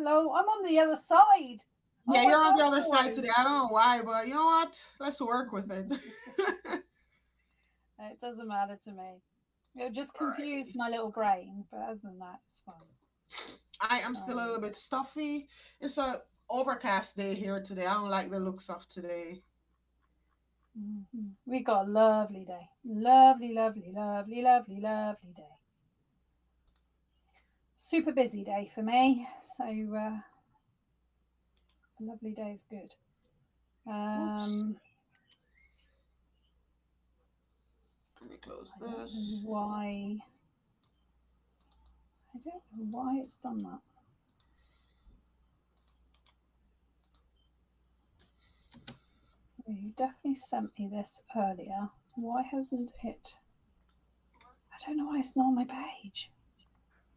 Hello, I'm on the other side. Yeah, Oh my you're on the gosh, other side Roy. today. I don't know why, but you know what? Let's work with it. It doesn't matter to me. It'll just confuse Alrighty. my little brain, but other than that, it's fine. I am still a little Um, bit stuffy. It's a overcast day here today. I don't like the looks of today. we got a lovely day. Lovely, lovely, lovely, lovely, lovely day. Super busy day for me. So a lovely day is good. Oops. Um, Let me close I don't know this. why. I don't know why it's done that. You definitely sent me this earlier. Why hasn't it? I don't know why it's not on my page.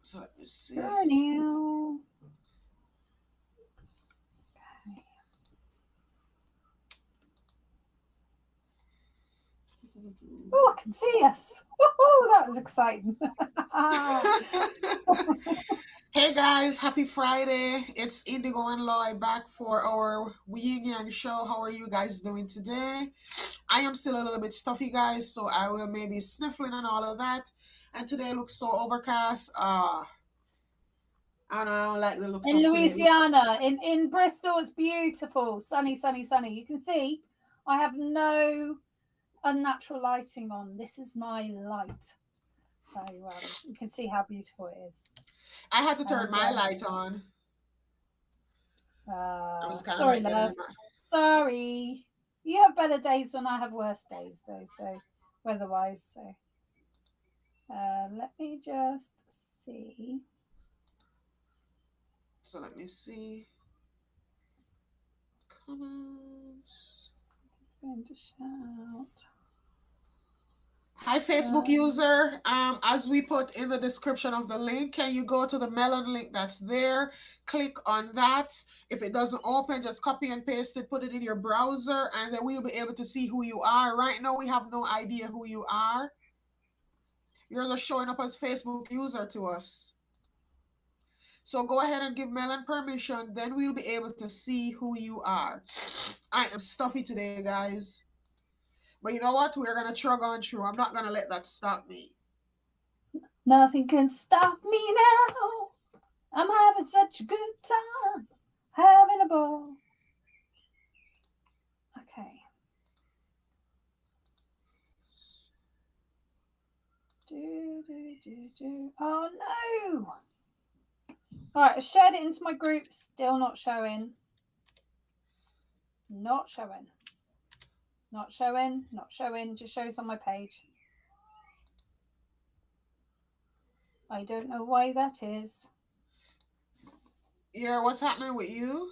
So let me see. Right now. Okay. Oh, I can see us. Woohoo, that was exciting. Hey guys, happy Friday. It's Indigo and Loy back for our Ying show. How are you guys doing today? I am still a little bit stuffy, guys, so I will maybe sniffling and all of that. And today looks so overcast. I don't like the looks In of today. It looks Louisiana, in Bristol, it's beautiful. Sunny, sunny, sunny. You can see I have no unnatural lighting on. This is my light. So you can see how beautiful it is. I had to turn And my light on. I was kind of sorry, like getting love. in my Sorry. You have better days when I have worse days, though. So weather-wise, so let me just see. so let me see. Comments. It's going to shout. Hi, Facebook user. As we put in the description of the link, can you go to the melon link that's there? Click on that. If it doesn't open, just copy and paste it, put it in your browser, and then we'll be able to see who you are. Right now, we have no idea who you are. You're just showing up as Facebook user to us. So go ahead and give Melon permission, then we'll be able to see who you are. I am stuffy today, guys. But you know what? We're going to chug on through. I'm not going to let that stop me. Nothing can stop me now. I'm having such a good time, having a ball. Okay. Oh no! All right, I shared it into my group. Still not showing. Not showing. Not showing. Not showing. Just shows on my page. I don't know why that is. Yeah, what's happening with you?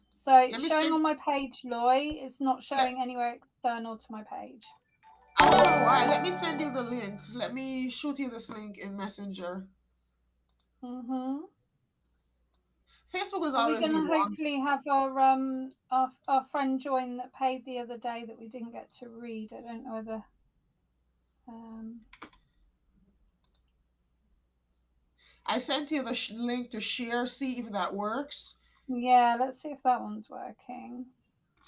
So it's Let me showing send. on my page, Loy. It's not showing anywhere external to my page. I don't know why. Let me send you the link. Let me shoot you this link in Messenger. Mm-hmm. Facebook has Are we always going been to wrong. hopefully have our friend join that paid the other day that we didn't get to read? I don't know whether. I sent you the link to share. See if that works. Yeah, let's see if that one's working.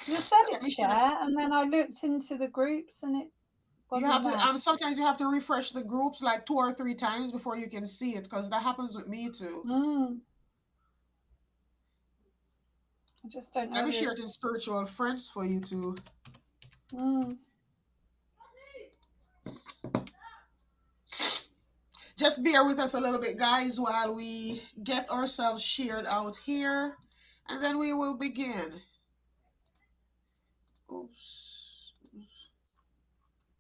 You said Let it me share, share. and then I looked into the groups, and it You wasn't have there. to. Sometimes you have to refresh the groups like 2 or 3 times before you can see it, because that happens with me too. I just don't know Let me whether share it's. it in spiritual friends for you too. Just bear with us a little bit, guys, while we get ourselves shared out here, and then we will begin. Oops.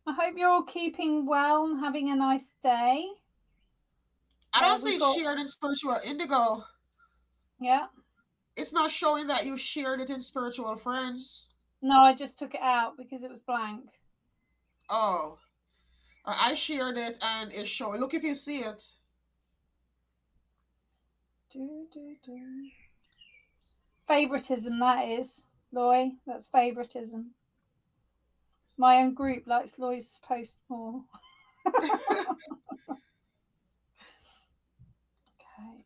I hope you're all keeping well and having a nice day. I don't see We've it got. shared in spiritual Indigo. Yeah. It's not showing that you shared it in spiritual friends. No, I just took it out because it was blank. Oh, I shared it and it's showing. Look if you see it. Favoritism, that is, Loy. That's favoritism. My own group likes Loy's post more. Okay.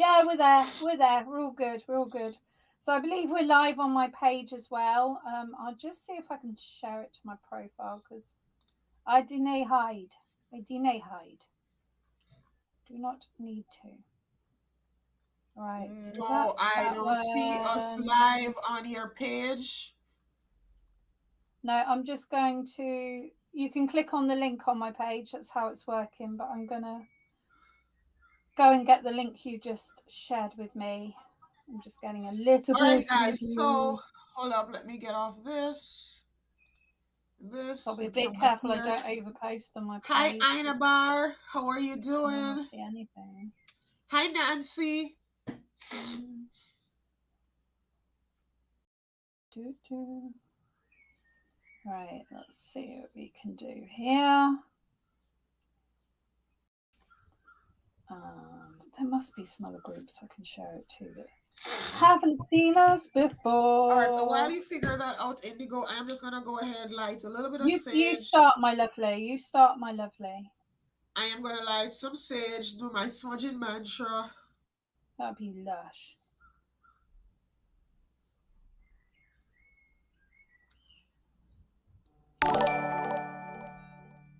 Yeah, we're there. We're there. We're all good. We're all good. So I believe we're live on my page as well. I'll just see if I can share it to my profile because I do not hide. I do not hide. Do not need to. Right. So No, that's I that don't see us one. live on your page. No, I'm just going to. You can click on the link on my page. That's how it's working. But I'm gonna go and get the link you just shared with me. I'm just getting a little Alrighty, bit guys. So confused. hold up. Let me get off this. I'll be a And bit come back careful I here. don't overpost on my Hi, page. Ina Bar. How are you I doing? don't see anything. Hi, Nancy. Right, let's see what we can do here. There must be some other groups I can share it to that haven't seen us before. All right, so while you figure that out, Indigo, I'm just gonna go ahead light a little bit of You sage. start, my lovely. You start, my lovely. I am gonna light some sage, do my smudging mantra. That'd be lush.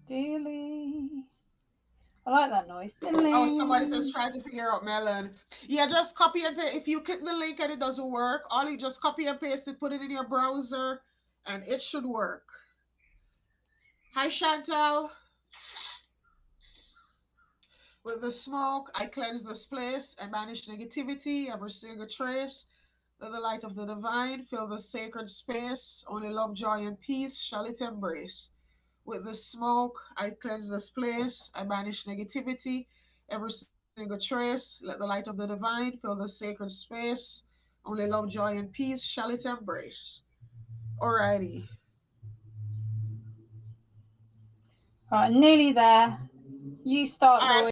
Dilly. I like that noise. Dilly. Oh, somebody says try to figure out melon. Yeah, just copy and paste. If you click the link and it doesn't work, all you just copy and paste it, put it in your browser, and it should work. Hi, Chantal. With the smoke, I cleanse this place and banish negativity, every single trace. Let the light of the divine fill the sacred space. Only love, joy, and peace shall it embrace. With the smoke, I cleanse this place. I banish negativity, every single trace. Let the light of the divine fill the sacred space. Only love, joy, and peace shall it embrace. Alrighty. Right, nearly there. You start, Lloyd.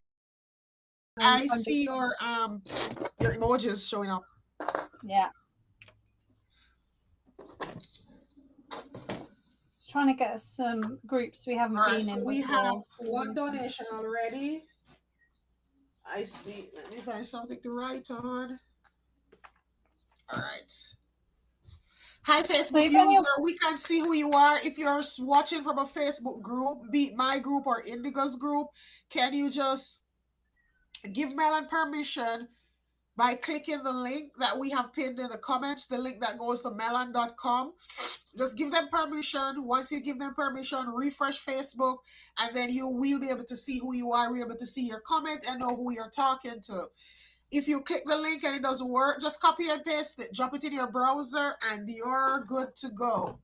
I see your emojis showing up. Yeah. Trying to get us some groups we haven't been So in we before. have one donation already. I see. Let me find something to write on. All right. Hi, Facebook user. We can see who you are. If you're watching from a Facebook group, be it my group or Indigo's group, can you just give Melon permission by clicking the link that we have pinned in the comments, the link that goes to melon.com. Just give them permission. Once you give them permission, refresh Facebook, and then you will be able to see who you are. We'll be able to see your comment and know who you're talking to. If you click the link and it doesn't work, just copy and paste it, drop it in your browser, and you're good to go.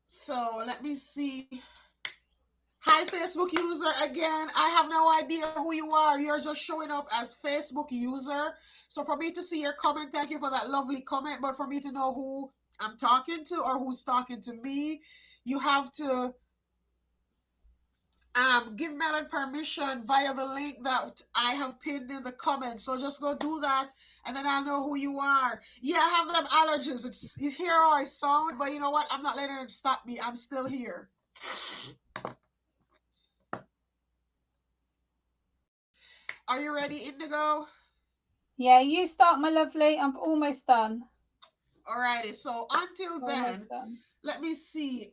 So let me see. Hi, Facebook user. Again, I have no idea who you are. You're just showing up as Facebook user. So for me to see your comment, thank you for that lovely comment. But for me to know who I'm talking to or who's talking to me, you have to give Melon permission via the link that I have pinned in the comments. So just go do that, and then I'll know who you are. Yeah, I have them allergies. It's here how I sound, but you know what? I'm not letting it stop me. I'm still here. Are you ready, Indigo? Yeah, you start, my lovely. I'm almost done. Alrighty, so until then, let me see.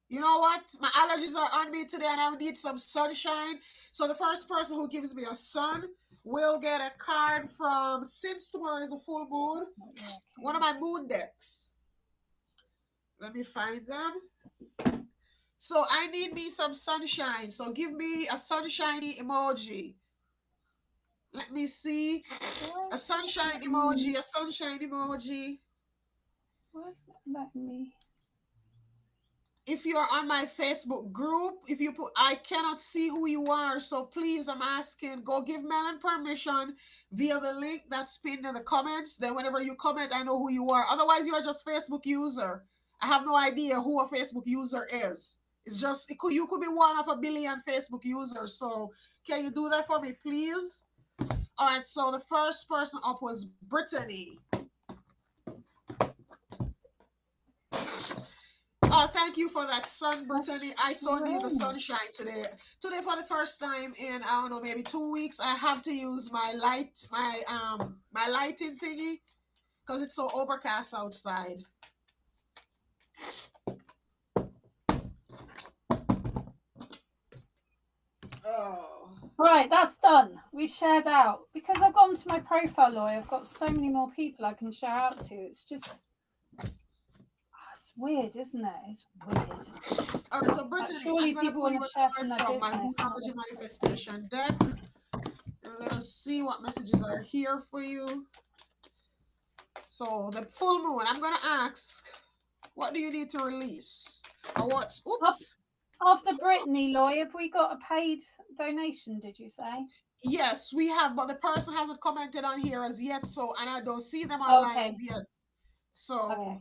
You know what? My allergies are on me today and I need some sunshine. So the first person who gives me a sun will get a card from, since tomorrow is a full moon, one of my moon decks. Let me find them. So I need me some sunshine. So give me a sunshiny emoji. Let me see. A sunshine emoji, a sunshine emoji. What's that letting me? If you're on my Facebook group, if you put, I cannot see who you are. So please, I'm asking, go give Melon permission via the link that's pinned in the comments. Then whenever you comment, I know who you are. Otherwise, you are just Facebook user. I have no idea who a Facebook user is. It's just, you could be one of a billion Facebook users. So can you do that for me, please? All right, so the first person up was Brittany. Oh, thank you for that sun, Brittany. I so need the sunshine today. Today, for the first time in, I don't know, maybe 2 weeks, I have to use my my lighting thingy because it's so overcast outside. Oh. Right, that's done. We shared out. Because I've gone to my profile, Loy, I've got so many more people I can share out to. It's just, it's weird, isn't it? It's weird. All right, so Brittany, surely people want to share from their business. My Moon Manifestation deck. And let us see what messages are here for you. So the full moon, I'm going to ask, what do you need to release? Or what? Oops. After Brittany, Loy, have we got a paid donation, did you say? Yes, we have, but the person hasn't commented on here as yet, so, and I don't see them online as yet. So okay.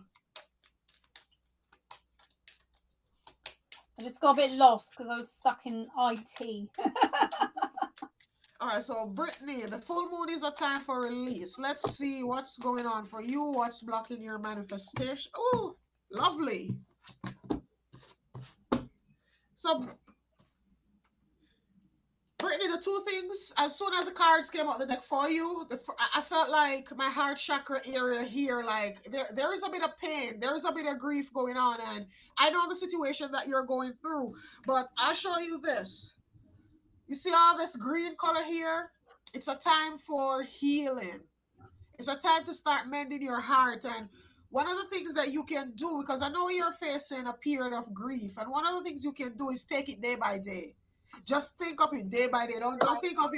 I just got a bit lost because I was stuck in IT. All right, so Brittany, the full moon is a time for release. Let's see what's going on for you. What's blocking your manifestation? Oh, lovely. So, Brittany, the two things, as soon as the cards came out the deck for you, I felt like my heart chakra area here, like there is a bit of pain, there is a bit of grief going on, and I know the situation that you're going through, but I'll show you this. You see all this green color here? It's a time for healing. It's a time to start mending your heart. And one of the things that you can do, because I know you're facing a period of grief, and one of the things you can do is take it day by day. Just think of it day by day. Don't think of,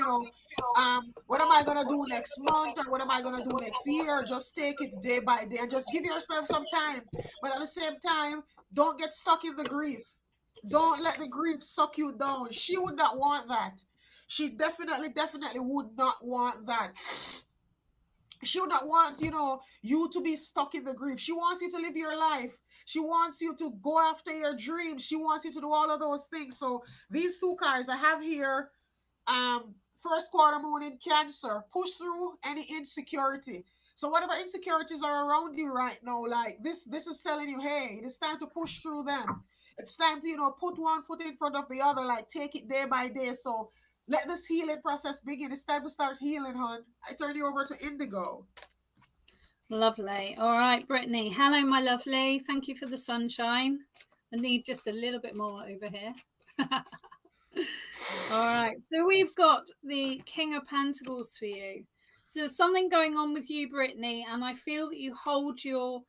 what am I gonna do next month or what am I gonna do next year? Just take it day by day and just give yourself some time. But at the same time, don't get stuck in the grief. Don't let the grief suck you down. She would not want that. She definitely would not want that. She would not want, you to be stuck in the grief. She wants you to live your life. She wants you to go after your dreams. She wants you to do all of those things. So these two cards I have here, first quarter moon in Cancer, push through any insecurity. So whatever insecurities are around you right now, like this is telling you, hey, it's time to push through them. It's time to, put one foot in front of the other, like take it day by day. So let this healing process begin. It's time to start healing, hon. I turn you over to Indigo. Lovely. All right, Brittany. Hello, my lovely. Thank you for the sunshine. I need just a little bit more over here. All right. So we've got the King of Pentacles for you. So there's something going on with you, Brittany, and I feel that you hold your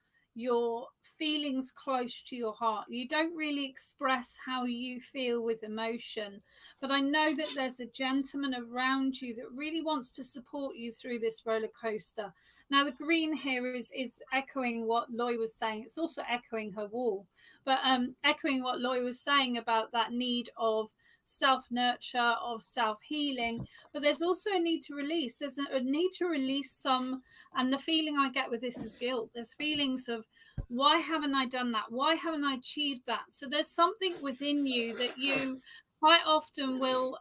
feelings close to your heart. You don't really express how you feel with emotion, but I know that there's a gentleman around you that really wants to support you through this roller coaster. Now the green here is echoing what Loy was saying. It's also echoing her wall, but echoing what Loy was saying about that need of self-nurture, of self-healing, but there's also a need to release. There's a need to release some, and the feeling I get with this is guilt. There's feelings of, why haven't I done that? Why haven't I achieved that? So there's something within you that you quite often will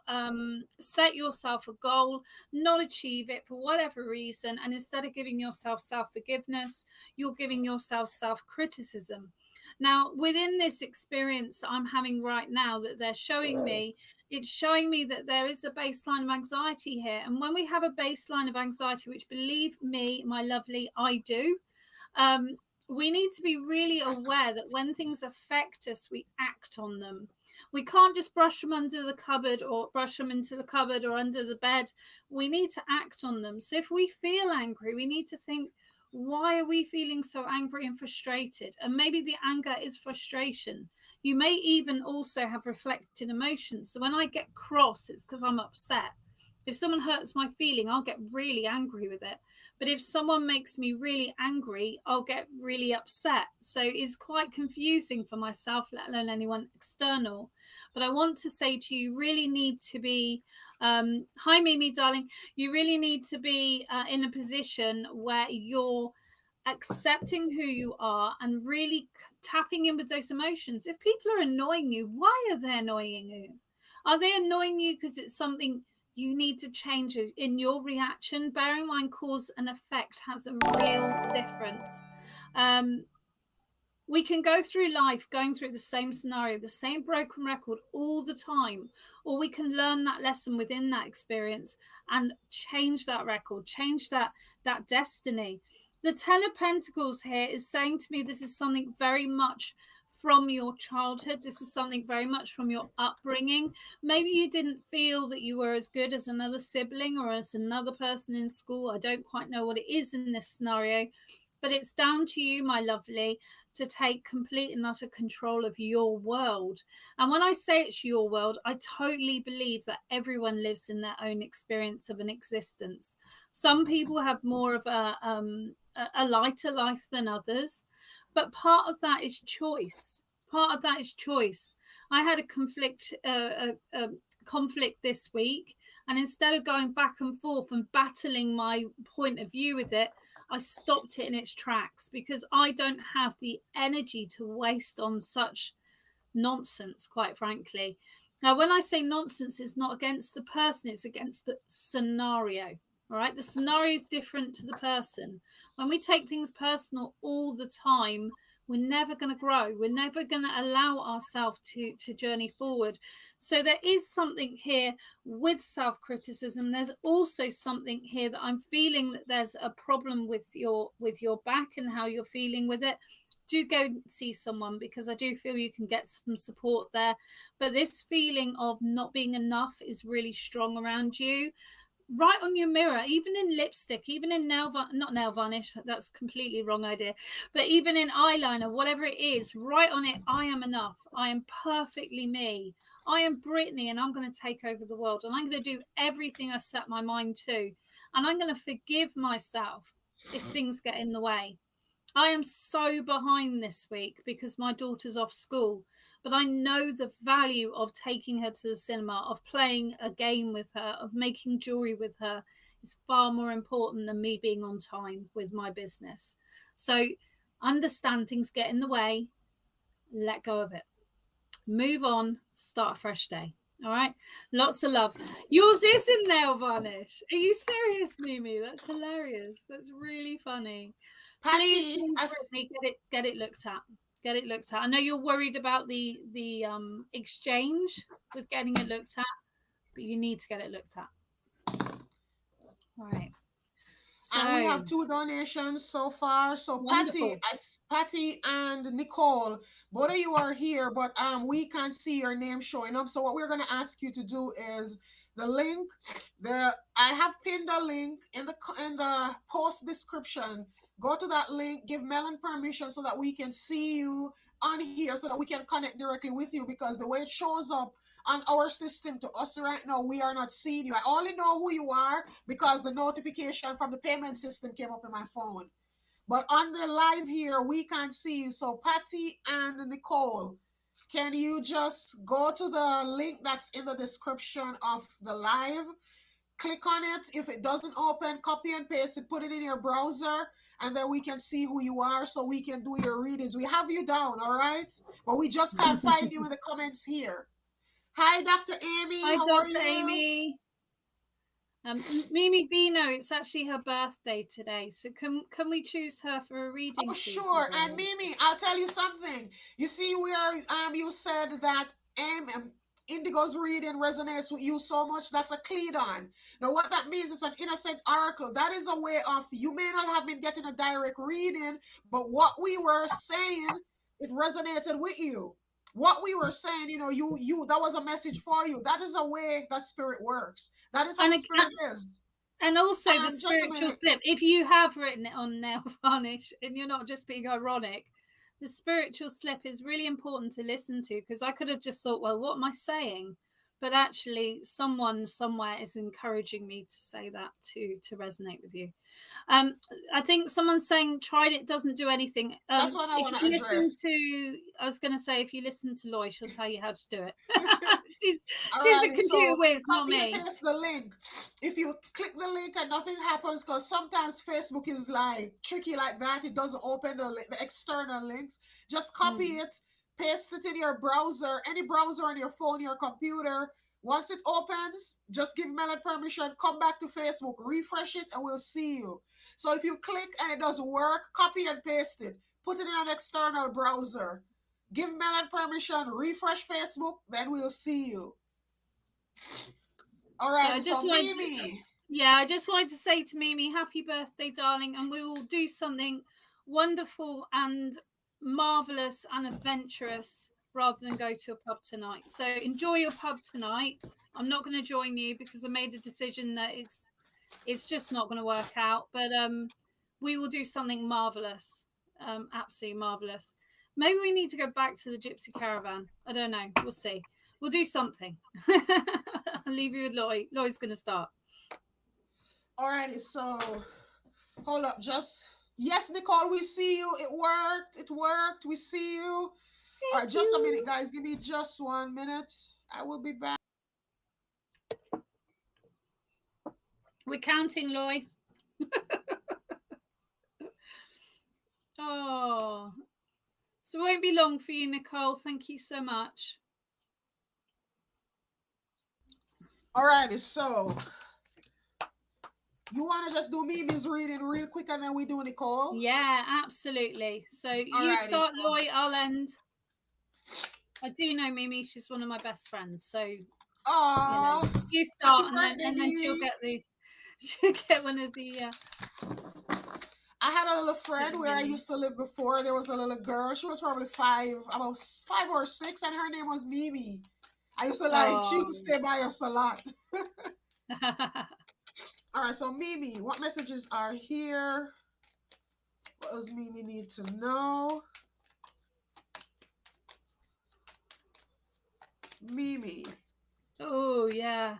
set yourself a goal, not achieve it for whatever reason, and instead of giving yourself self-forgiveness, you're giving yourself self-criticism. Now, within this experience that I'm having right now that they're showing me, it's showing me that there is a baseline of anxiety here. And when we have a baseline of anxiety, which believe me, my lovely, I do, we need to be really aware that when things affect us, we act on them. We can't just brush them under the cupboard or brush them into the cupboard or under the bed. We need to act on them. So if we feel angry, we need to think, why are we feeling so angry and frustrated? And maybe the anger is frustration. You may even also have reflected emotions. So when I get cross, it's because I'm upset. If someone hurts my feeling, I'll get really angry with it. But if someone makes me really angry, I'll get really upset. So it's quite confusing for myself, let alone anyone external. But I want to say to you, really need to be, hi Mimi, darling, you really need to be in a position where you're accepting who you are and really tapping in with those emotions. If people are annoying you, why are they annoying you? Are they annoying you because it's something you need to change in your reaction? Bear in mind, cause and effect has a real difference. We can go through life going through the same scenario, the same broken record all the time, or we can learn that lesson within that experience and change that record, change that destiny. The Ten of Pentacles here is saying to me this is something very much from your childhood. This is something very much from your upbringing. Maybe you didn't feel that you were as good as another sibling or as another person in school. I don't quite know what it is in this scenario, but it's down to you, my lovely, to take complete and utter control of your world. And when I say it's your world, I totally believe that everyone lives in their own experience of an existence. Some people have more of a lighter life than others, but part of that is choice. Part of that is choice. I had a conflict this week, and instead of going back and forth and battling my point of view with it, I stopped it in its tracks, because I don't have the energy to waste on such nonsense, quite frankly. Now, when I say nonsense, it's not against the person, it's against the scenario. All right, the scenario is different to the person. When we take things personal all the time, we're never going to grow. We're never going to allow ourselves to journey forward. So there is something here with self-criticism. There's also something here that I'm feeling that there's a problem with your back and how you're feeling with it. Do go see someone, because I do feel you can get some support there. But this feeling of not being enough is really strong around you. Right on your mirror, even in lipstick, even in not nail varnish, that's completely wrong idea, but even in eyeliner, whatever it is, right on it, I am enough, I am perfectly me, I am Brittany, and I'm going to take over the world, and I'm going to do everything I set my mind to, and I'm going to forgive myself if things get in the way. I am so behind this week because my daughter's off school, but I know the value of taking her to the cinema, of playing a game with her, of making jewelry with her is far more important than me being on time with my business. So understand things get in the way, let go of it. Move on, start a fresh day. All right. Lots of love. Yours is in nail varnish. Are you serious, Mimi? That's hilarious. That's really funny. Please, Patty, Brittany, get it looked at. Get it looked at. I know you're worried about the exchange with getting it looked at, but you need to get it looked at. All right. So, and we have 2 donations so far. So wonderful. Patty and Nicole, both of you are here, but we can't see your name showing up. So what we're gonna ask you to do is the link. I have pinned a link in the post description. Go to that link, give Melon permission so that we can see you on here, so that we can connect directly with you, because the way it shows up on our system to us right now, we are not seeing you. I only know who you are because the notification from the payment system came up in my phone. But on the live here, we can't see you. So Patty and Nicole, can you just go to the link that's in the description of the live? Click on it. If it doesn't open, copy and paste it, put it in your browser, and then we can see who you are so we can do your readings. We have you down, all right? But we just can't find you in the comments here. Hi, Dr. Amy. Hi, How are Dr. you? Amy. Mimi Vino, it's actually her birthday today, so can we choose her for a reading? Oh, please, sure. And Mimi, I'll tell you something. You see, we are. You said that Indigo's reading resonates with you so much. That's a clean on. Now, what that means is an innocent oracle. That is a way of, you may not have been getting a direct reading, but what we were saying, it resonated with you. What we were saying, you that was a message for you. That is a way that spirit works. That is how spirit is. And also the Just a spiritual minute. slip. If you have written it on nail varnish and you're not just being ironic, the spiritual slip is really important to listen to, because I could have just thought, well, what am I saying? But actually someone somewhere is encouraging me to say that to resonate with you. I think someone's saying tried it, doesn't do anything. That's what I want to address. I was going to say, if you listen to Loy, she'll tell you how to do it. she's Alrighty, a computer whiz, not me. Copy and paste the link. If you click the link and nothing happens, because sometimes Facebook is like tricky like that, it doesn't open the external links. Just copy it, paste it in your browser, any browser on your phone, your computer. Once it opens, just give Melon permission, come back to Facebook, refresh it, and we'll see you. So if you click and it doesn't work, copy and paste it. put it in an external browser. Give Melon permission, refresh Facebook, then we'll see you. All right, so Mimi. I just wanted to say to Mimi, happy birthday, darling, and we will do something wonderful and marvelous and adventurous rather than go to a pub tonight. So enjoy your pub tonight. I'm not going to join you because I made a decision that it's just not going to work out, but we will do something marvelous, absolutely marvelous. Maybe we need to go back to the gypsy caravan. I don't know. We'll see. We'll do something. I'll leave you with Loy. Loy's going to start. Alrighty, so hold up. Yes, Nicole, we see you. It worked. It worked. We see you. All right, just a minute, guys. Give me just 1 minute. I will be back. We're counting, Loy. Oh, so it won't be long for you, Nicole. Thank you so much. Alrighty, so you want to just do Mimi's reading real quick and then we do Nicole? Yeah, absolutely. So you start, Loy, I'll end. I do know Mimi. She's one of my best friends. So you start and then she'll get one of the... I had a little friend where I used to live before. There was a little girl. She was probably about 5 or 6, and her name was Mimi. I used to she used to stay by us a lot. All right, so Mimi, what messages are here? What does Mimi need to know? Mimi. Oh, yeah.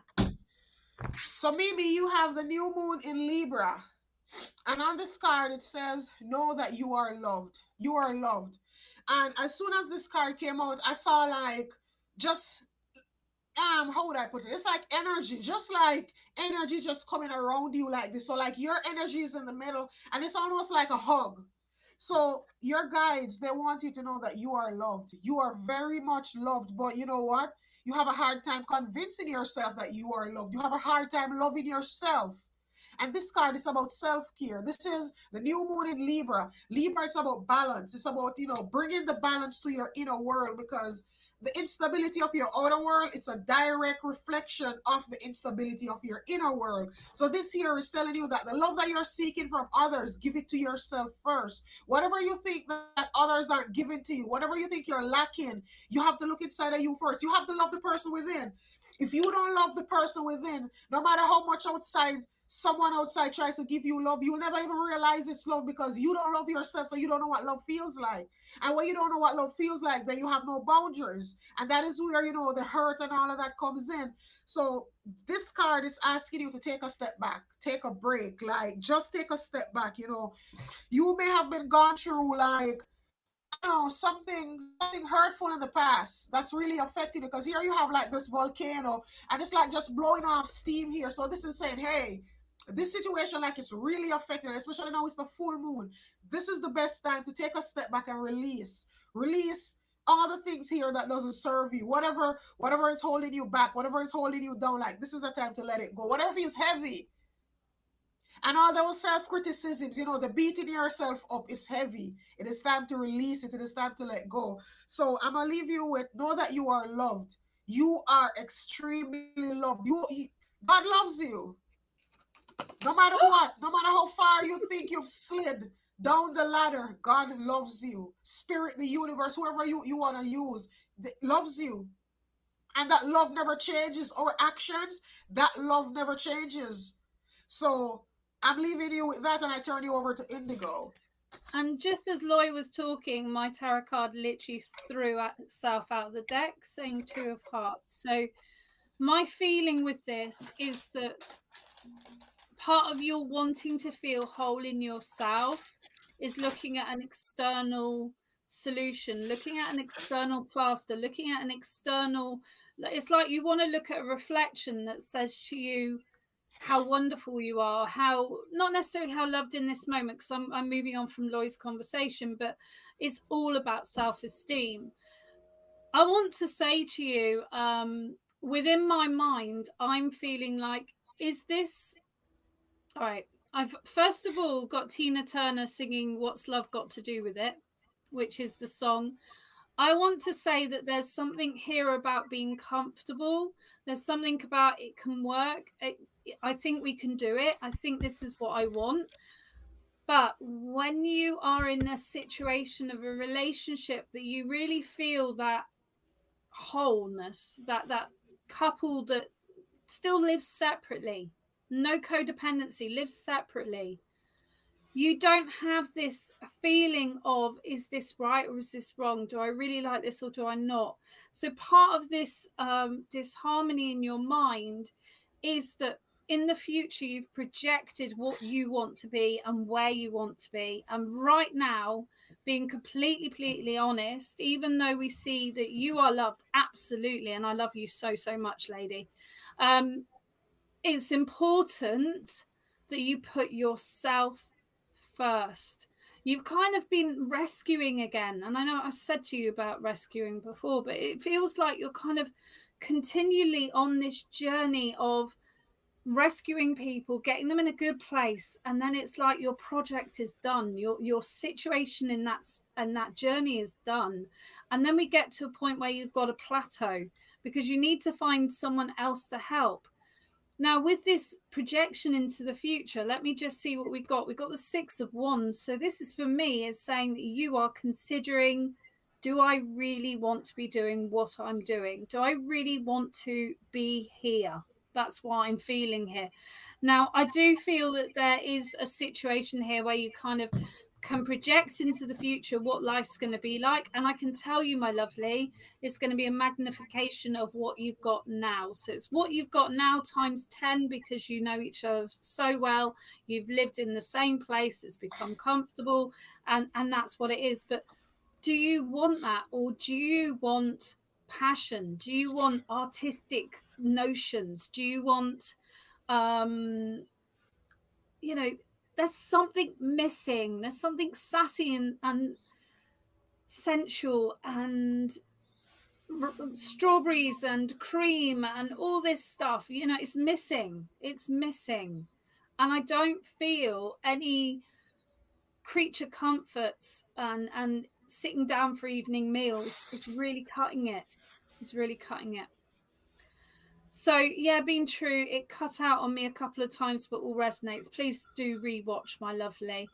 So Mimi, you have the new moon in Libra. And on this card, it says, know that you are loved. You are loved. And as soon as this card came out, I saw just, how would I put it? It's like energy, just coming around you like this. So like your energy is in the middle and it's almost like a hug. So your guides, they want you to know that you are loved. You are very much loved. But you know what? You have a hard time convincing yourself that you are loved. You have a hard time loving yourself. And this card is about self-care. This is the new moon in Libra. Libra is about balance. It's about, bringing the balance to your inner world, because the instability of your outer world, it's a direct reflection of the instability of your inner world. So this here is telling you that the love that you're seeking from others, give it to yourself first. Whatever you think that others aren't giving to you, whatever you think you're lacking, you have to look inside of you first. You have to love the person within. If you don't love the person within, no matter how much someone outside tries to give you love, you'll never even realize it's love, because you don't love yourself, so you don't know what love feels like. And when you don't know what love feels like, then you have no boundaries, and that is where the hurt and all of that comes in. So this card is asking you to take a step back, take a break, just take a step back. You may have been gone through something hurtful in the past that's really affecting you, because here you have this volcano and it's just blowing off steam here. So this is saying, hey, this situation it's really affecting, especially now it's the full moon. This is the best time to take a step back and release all the things here that doesn't serve you, whatever is holding you back, whatever is holding you down. This is the time to let it go, whatever feels heavy. And all those self-criticisms, the beating yourself up is heavy. It is time to release it. It is time to let go. So I'm going to leave you with, know that you are loved. You are extremely loved. God loves you. No matter what, no matter how far you think you've slid down the ladder, God loves you. Spirit, the universe, whoever you want to use, loves you. And that love never changes. Our actions, that love never changes. So I'm leaving you with that, and I turn you over to Indigo. And just as Loy was talking, my tarot card literally threw itself out of the deck, saying 2 of Hearts. So my feeling with this is that part of your wanting to feel whole in yourself is looking at an external solution, looking at an external plaster, looking at an external... It's like you want to look at a reflection that says to you how wonderful you are, how, not necessarily how loved in this moment, because I'm moving on from Loy's conversation, but it's all about self-esteem. I want to say to you, within my mind, I'm feeling like, is this... All right, I've first of all got Tina Turner singing What's Love Got to Do with It? which is the song. I want to say that there's something here about being comfortable. There's something about it can work. I think we can do it. I think this is what I want. But when you are in a situation of a relationship that you really feel that wholeness, that couple that still lives separately, no codependency, lives separately, you don't have this feeling of, is this right or is this wrong? Do I really like this or do I not? So part of this disharmony in your mind is that in the future you've projected what you want to be and where you want to be, and right now, being completely honest, even though we see that you are loved absolutely, and I love you so much, lady, it's important that you put yourself first. You've kind of been rescuing again, and I know I've said to you about rescuing before, but it feels like you're kind of continually on this journey of rescuing people, getting them in a good place, and then it's like your project is done, your situation in that journey is done, and then we get to a point where you've got a plateau because you need to find someone else to help. Now, with this projection into the future, let me just see what we've got. We've got the Six of Wands. So this is, for me, is saying that you are considering, do I really want to be doing what I'm doing? Do I really want to be here? That's what I'm feeling here. Now, I do feel that there is a situation here where you kind of can project into the future what life's going to be like. And I can tell you, my lovely, it's going to be a magnification of what you've got now. So it's what you've got now times 10, because you know each other so well. You've lived in the same place. It's become comfortable. And that's what it is. But do you want that? Or do you want passion? Do you want artistic notions? Do you want, you know, there's something missing. There's something sassy and sensual and strawberries and cream and all this stuff. You know, it's missing. It's missing. And I don't feel any creature comforts and sitting down for evening meals. It's really cutting it. It's really cutting it. So yeah, being true, it cut out on me a couple of times, but all resonates. Please do rewatch, my lovely.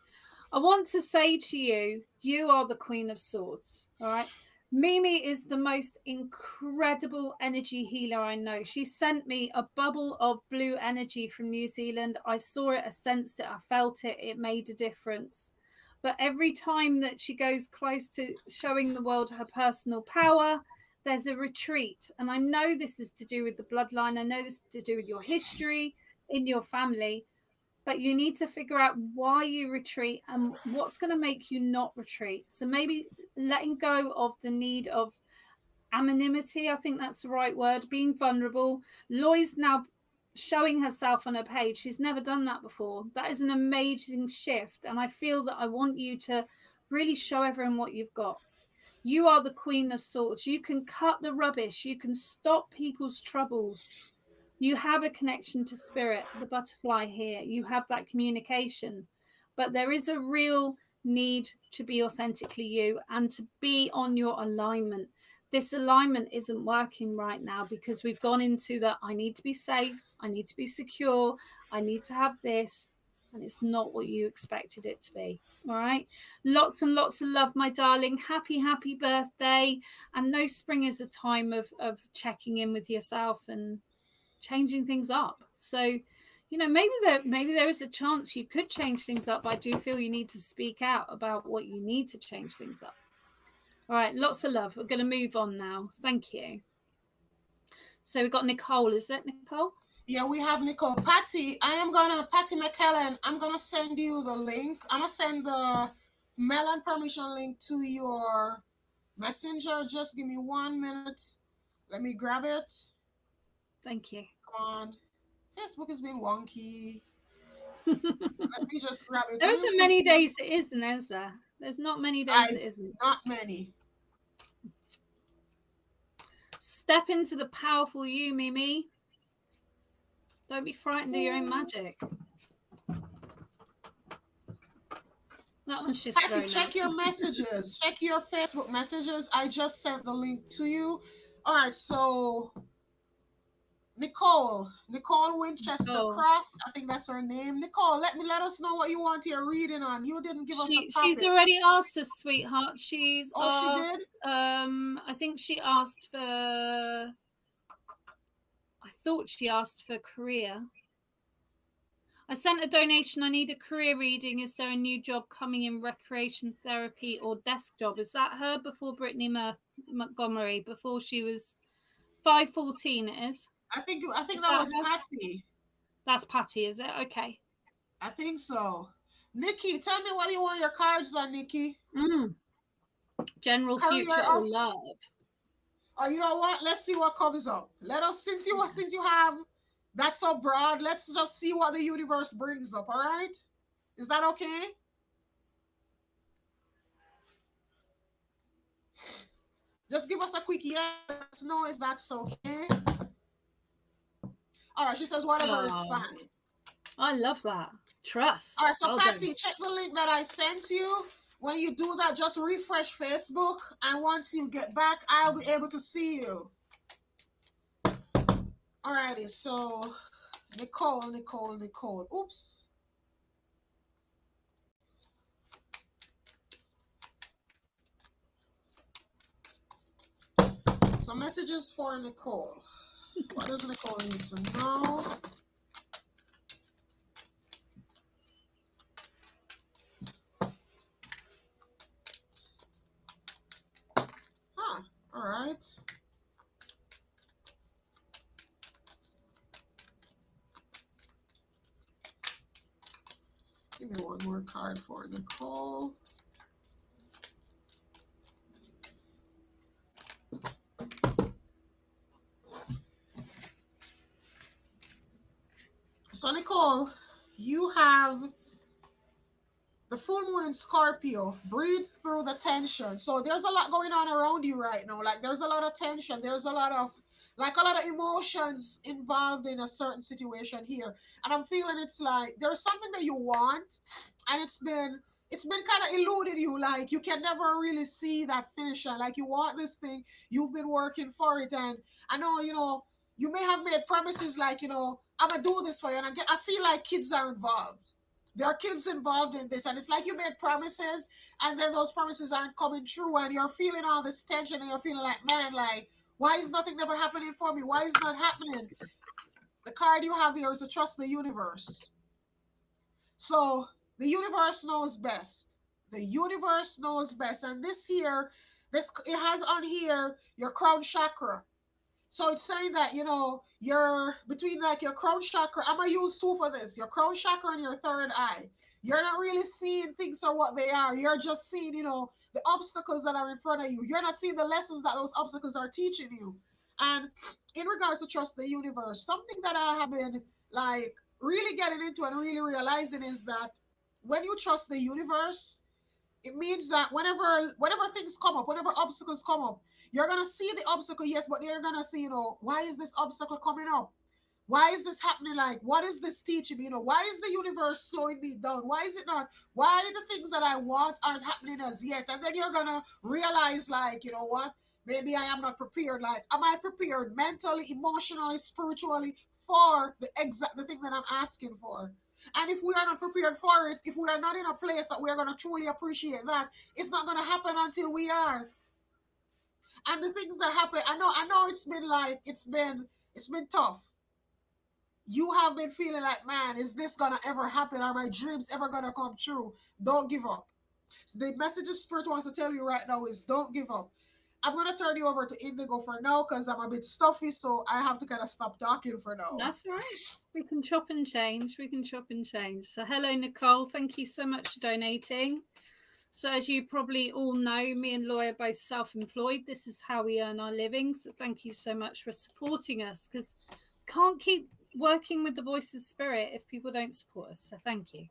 I want to say to you, you are the Queen of Swords. All right. Mimi is the most incredible energy healer I know. She sent me a bubble of blue energy from New Zealand. I saw it, I sensed it, I felt it. It made a difference. But every time that she goes close to showing the world her personal power, there's a retreat. And I know this is to do with the bloodline. I know this is to do with your history in your family. But you need to figure out why you retreat and what's going to make you not retreat. So maybe letting go of the need of anonymity, I think that's the right word, being vulnerable. Loy's now showing herself on her page. She's never done that before. That is an amazing shift. And I feel that I want you to really show everyone what you've got. You are the Queen of Swords. You can cut the rubbish. You can stop people's troubles. You have a connection to spirit, the butterfly here. You have that communication. But there is a real need to be authentically you and to be on your alignment. This alignment isn't working right now because we've gone into the, I need to be safe, I need to be secure, I need to have this, and it's not what you expected it to be. All right. Lots and lots of love, my darling. Happy birthday. And no, spring is a time of checking in with yourself and changing things up. So, you know, maybe there is a chance you could change things up. I do feel you need to speak out about what you need to change things up. All right, lots of love. We're going to move on now. Thank you. So we've got Nicole. Is it Nicole? Yeah, we have Nicole. Patty McKellen, I'm gonna send you the link. I'm gonna send the melon permission link to your messenger. Just give me 1 minute. Let me grab it. Thank you. Come on. Facebook has been wonky. Let me just grab it. There isn't many days it isn't, is there? There's not many days it isn't. Not many. Step into the powerful you, Mimi. Don't be frightened of your own magic. That one's just Patty, thrown check out. your messages. Check your Facebook messages. I just sent the link to you. All right, so Nicole Winchester Oh, Cross. I think that's her name. Nicole, let us know what you want your reading on. You didn't give us a she's topic. already asked us, sweetheart. She's Oh, she did? asked. I think she asked for. I thought she asked for career. I sent a donation. I need a career reading. Is there a new job coming in recreation therapy or desk job? Is that her before Brittany Montgomery? Before she was 514, it is. I think Is that that was her? Patty. That's Patty, is it? Okay. I think so. Nikki, tell me what you want your cards on, Nikki. General, Career future, or or love? or you know what? Let's see what comes up. Let us since you have that so broad, let's just see what the universe brings up, all right? Is that okay? Just give us a quick yes. Let us know if that's okay. All right, she says whatever is fine. I love that. Trust. All right, so Well Patsy, done. check the link that I sent you. When you do that, just refresh Facebook, and once you get back, I'll be able to see you. Alrighty, so Nicole. Oops. So messages for Nicole. What does Nicole need to know? Huh, all right. Give me one more card for Nicole. So Nicole, you have the full moon in Scorpio. Breathe through the tension. So there's a lot going on around you right now. Like there's a lot of tension. There's a lot of emotions involved in a certain situation here. And I'm feeling it's like there's something that you want, and it's been kind of eluded you. Like you can never really see that finish line. Like you want this thing, you've been working for it, and I know you may have made promises like I'm gonna do this for you, and I feel like kids are involved. There are kids involved in this, and it's like you made promises, and then those promises aren't coming true, and you're feeling all this tension, and you're feeling like, man, like, why is nothing never happening for me? Why is it not happening? The card you have here is to trust the universe. So the universe knows best. The universe knows best, and this it has on here your crown chakra. So it's saying that you're between like your crown chakra. I'm gonna use two for this: your crown chakra and your third eye. You're not really seeing things for what they are. You're just seeing, the obstacles that are in front of you. You're not seeing the lessons that those obstacles are teaching you. And in regards to trust the universe, something that I have been like really getting into and really realizing is that when you trust the universe, it means that whenever things come up, whenever obstacles come up, you're gonna see the obstacle, yes, but you're gonna see, why is this obstacle coming up? Why is this happening? Like, what is this teaching me? Why is the universe slowing me down? Why is it not? Why the things that I want aren't happening as yet? And then you're gonna realize, like, you know what? Maybe I am not prepared. Like, am I prepared mentally, emotionally, spiritually for the thing that I'm asking for? And if we are not prepared for it, if we are not in a place that we are going to truly appreciate that, it's not going to happen until we are. And the things that happen, I know it's been tough. You have been feeling like, man, is this going to ever happen? Are my dreams ever going to come true? Don't give up. The message the Spirit wants to tell you right now is don't give up. I'm going to turn you over to Indigo for now because I'm a bit stuffy, so I have to kind of stop talking for now. That's right. We can chop and change. So hello, Nicole. Thank you so much for donating. So as you probably all know, me and Loy are both self-employed. This is how we earn our living. So thank you so much for supporting us, because can't keep working with the voice of spirit if people don't support us. So thank you.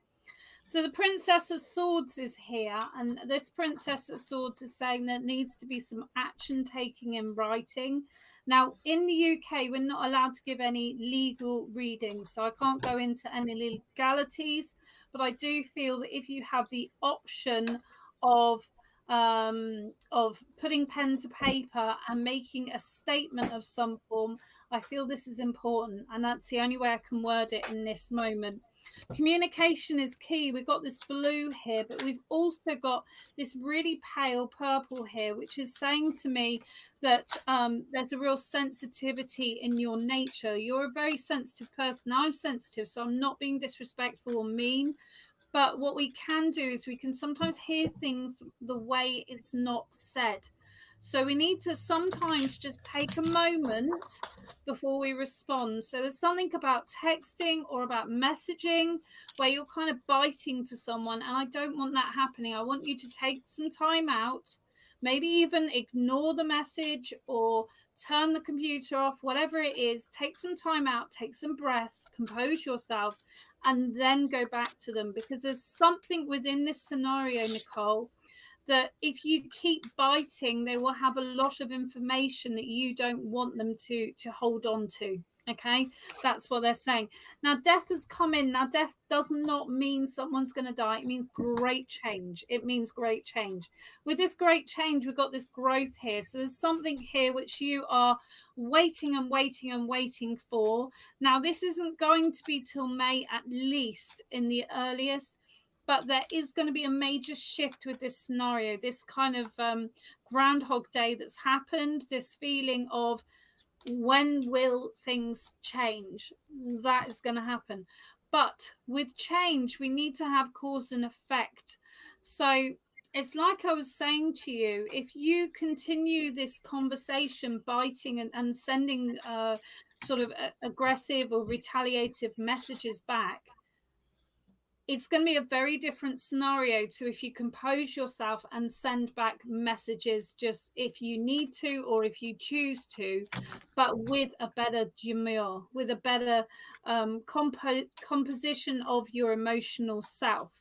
So the Princess of Swords is here, and this Princess of Swords is saying there needs to be some action taking in writing. Now, in the UK, we're not allowed to give any legal readings, so I can't go into any legalities. But I do feel that if you have the option of putting pen to paper and making a statement of some form, I feel this is important, and that's the only way I can word it in this moment. Communication is key. We've got this blue here, but we've also got this really pale purple here, which is saying to me that there's a real sensitivity in your nature. You're a very sensitive person. I'm sensitive, so I'm not being disrespectful or mean. But what we can do is we can sometimes hear things the way it's not said. So we need to sometimes just take a moment before we respond. So there's something about texting or about messaging where you're kind of biting to someone, and I don't want that happening. I want you to take some time out, maybe even ignore the message or turn the computer off, whatever it is. Take some time out, take some breaths, compose yourself, and then go back to them, because there's something within this scenario, Nicole, that if you keep biting, they will have a lot of information that you don't want them to hold on to. Okay, that's what they're saying. Now, death has come in. Now, death does not mean someone's going to die. It means great change. It means great change. With this great change, we've got this growth here. So there's something here which you are waiting and waiting and waiting for. Now, this isn't going to be till May at least in the earliest, but there is going to be a major shift with this scenario, this kind of Groundhog Day that's happened, this feeling of when will things change? That is going to happen. But with change, we need to have cause and effect. So it's like I was saying to you, if you continue this conversation, biting and sending sort of aggressive or retaliative messages back, it's going to be a very different scenario to if you compose yourself and send back messages just if you need to or if you choose to, but with a better demure, with a better composition of your emotional self.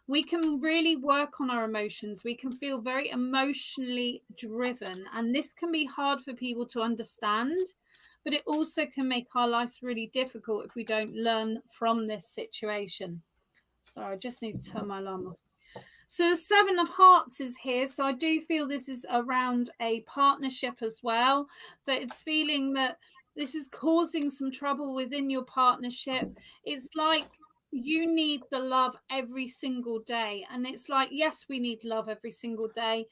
We can really work on our emotions. We can feel very emotionally driven, and this can be hard for people to understand, but it also can make our lives really difficult if we don't learn from this situation. Sorry, I just need to turn my alarm off. So the Seven of Hearts is here. So I do feel this is around a partnership as well, that it's feeling that this is causing some trouble within your partnership. It's like you need the love every single day. And it's like, yes, we need love every single day,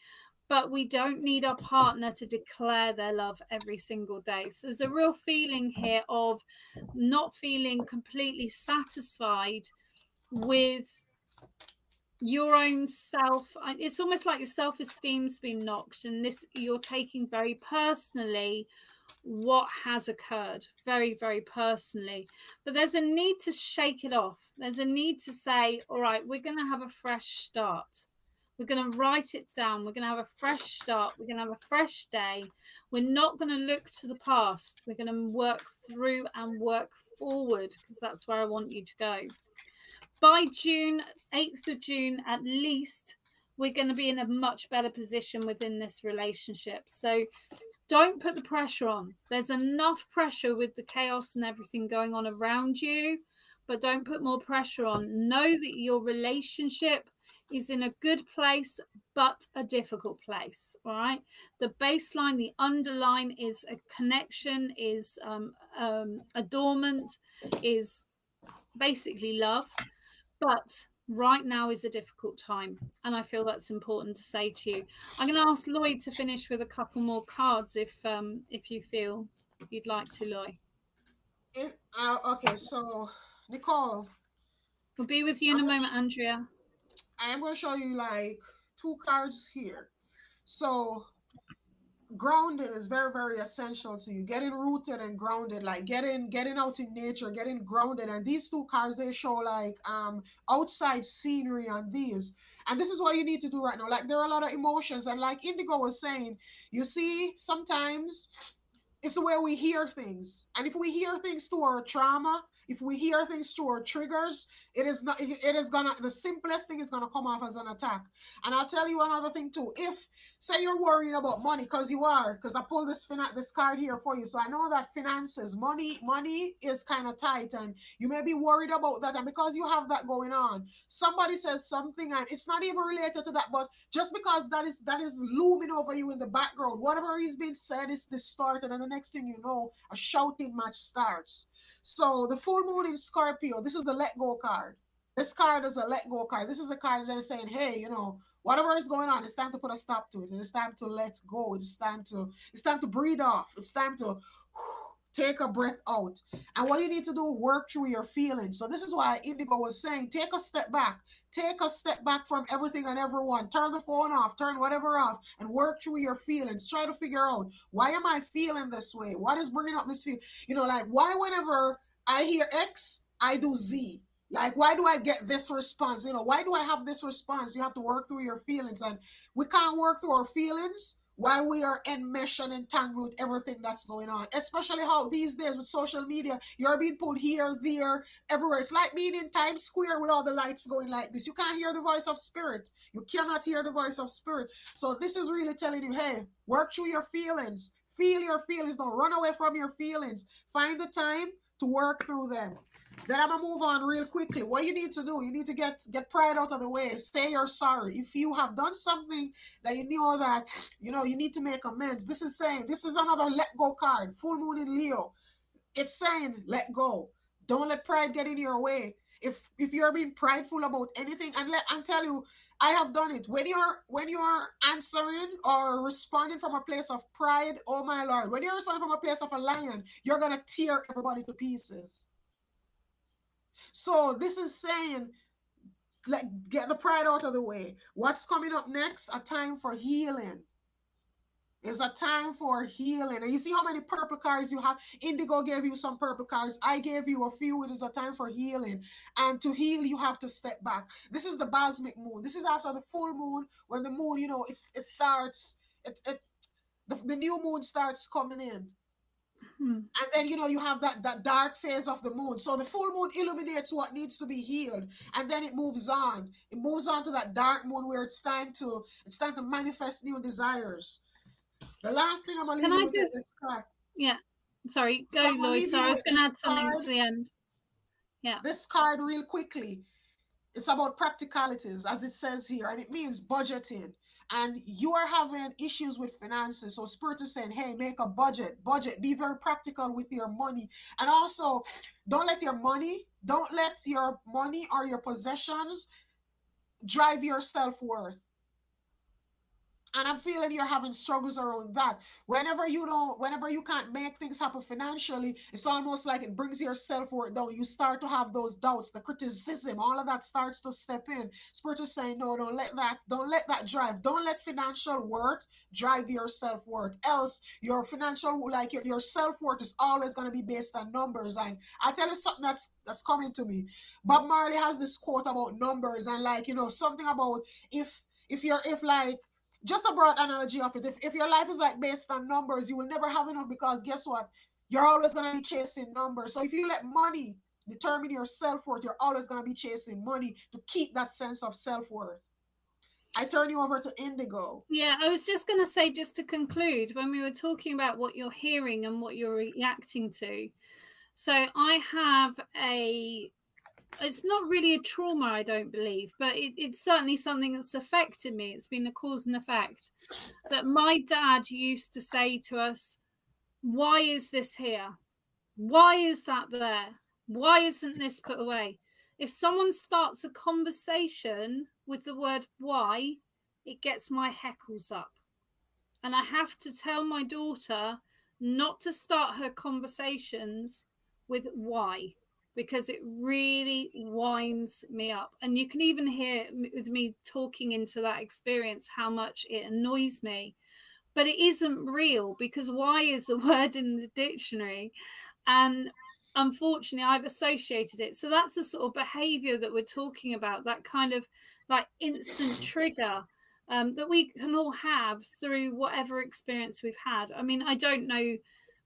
but we don't need our partner to declare their love every single day. So there's a real feeling here of not feeling completely satisfied with your own self. It's almost like your self-esteem's been knocked, and this you're taking very personally what has occurred, very, very personally. But there's a need to shake it off. There's a need to say, all right, we're going to have a fresh start. We're going to write it down. We're going to have a fresh start. We're going to have a fresh day. We're not going to look to the past. We're going to work through and work forward, because that's where I want you to go. By June, 8th of June at least, we're going to be in a much better position within this relationship. So don't put the pressure on. There's enough pressure with the chaos and everything going on around you, but don't put more pressure on. Know that your relationship is in a good place, but a difficult place. All right. The baseline, the underline is a connection, is adornment, is basically love. But right now is a difficult time, and I feel that's important to say to you. I'm going to ask Lloyd to finish with a couple more cards if you feel you'd like to, Lloyd. Okay, so Nicole, We'll be with you in a moment, Andrea. I am going to show you like two cards here. So grounding is very, very essential to you. Getting rooted and grounded, like getting out in nature, getting grounded. And these two cards, they show like outside scenery on these. And this is what you need to do right now. Like there are a lot of emotions, and like Indigo was saying, you see sometimes It's the way we hear things. And if we hear things to our trauma, if we hear things to our triggers, it is not, it is gonna, the simplest thing is gonna come off as an attack. And I'll tell you another thing too. If, say you're worrying about money, because you are, because I pulled this card here for you. So I know that finances, money is kind of tight, and you may be worried about that. And because you have that going on, somebody says something and it's not even related to that, but just because that is looming over you in the background, whatever is being said is distorted, and the next thing you know, a shouting match starts. So the full moon in Scorpio, this is the let go card. This card is a let go card. This is a card that is saying, hey, whatever is going on, it's time to put a stop to it. And it's time to let go. It's time to breathe off. It's time to take a breath out. And what you need to do, work through your feelings. So this is why Indigo was saying, take a step back. Take a step back from everything and everyone. Turn the phone off, turn whatever off, and work through your feelings. Try to figure out, why am I feeling this way? What is bringing up this feel? Like, why whenever I hear X, I do Z? Like, why do I get this response? Why do I have this response? You have to work through your feelings. And we can't work through our feelings while we are enmeshed and entangled with everything that's going on. Especially how these days with social media, you're being pulled here, there, everywhere. It's like being in Times Square with all the lights going like this. You can't hear the voice of spirit. You cannot hear the voice of spirit. So this is really telling you, hey, work through your feelings. Feel your feelings. Don't run away from your feelings. Find the time to work through them. Then I'm gonna move on real quickly. What you need to do, you need to get pride out of the way. Say you're sorry. If you have done something that you know that you need to make amends. This is another let go card. Full moon in Leo. It's saying let go. Don't let pride get in your way. If you're being prideful about anything, and tell you, I have done it. When you're answering or responding from a place of pride, oh my Lord, when you're responding from a place of a lion, you're gonna tear everybody to pieces. So this is saying, get the pride out of the way. What's coming up next? A time for healing. It's a time for healing. And you see how many purple cards you have? Indigo gave you some purple cards. I gave you a few. It is a time for healing. And to heal, you have to step back. This is the Basmic moon. This is after the full moon, when the moon, it starts, the new moon starts coming in. And then you have that dark phase of the moon. So the full moon illuminates what needs to be healed, and then it moves on. It moves on to that dark moon where it's time to manifest new desires. The last thing I'm gonna leave you with is this card. Yeah, sorry, go, So I'm gonna Lois. leave So you I was with going to this add something card. to the end. Yeah. This card real quickly. It's about practicalities, as it says here, and it means budgeting. And you are having issues with finances, so spirit is saying, hey, make a budget, be very practical with your money. And also, don't let your money or your possessions drive your self-worth. And I'm feeling you're having struggles around that. Whenever you can't make things happen financially, it's almost like it brings your self-worth down. You start to have those doubts, the criticism, all of that starts to step in. Spirit is saying, no, don't let that drive. Don't let financial worth drive your self-worth. Else your financial, like your self-worth is always going to be based on numbers. And I tell you something that's coming to me. Bob Marley has this quote about numbers, and something about if like, just a broad analogy of it. If your life is like based on numbers, you will never have enough, because guess what? You're always going to be chasing numbers. So if you let money determine your self-worth, you're always going to be chasing money to keep that sense of self-worth. I turn you over to Indigo. Yeah, I was just going to say, just to conclude, when we were talking about what you're hearing and what you're reacting to. So I have it's not really a trauma, I don't believe, but it's certainly something that's affected me. It's been a cause and effect. That my dad used to say to us, why is this here? Why is that there? Why isn't this put away? If someone starts a conversation with the word why, it gets my heckles up. And I have to tell my daughter not to start her conversations with why, because it really winds me up. And you can even hear with me talking into that experience how much it annoys me. But it isn't real, because why is a word in the dictionary. And unfortunately, I've associated it. So that's the sort of behavior that we're talking about, that kind of like instant trigger that we can all have through whatever experience we've had. I mean, I don't know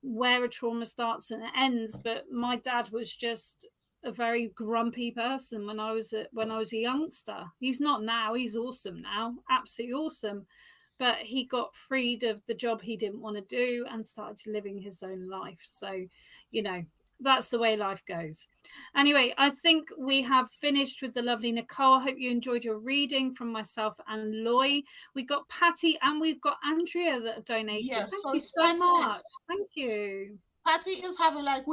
where a trauma starts and ends. But my dad was just a very grumpy person when I was a youngster. He's not now. He's awesome now, absolutely awesome. But he got freed of the job he didn't want to do and started living his own life. So, that's the way life goes. Anyway, I think we have finished with the lovely Nicole. I hope you enjoyed your reading from myself and Loy. We got Patty and we've got Andrea that have donated. Yes, Thank so you it's so Patty much. next. Thank you. Patty is having like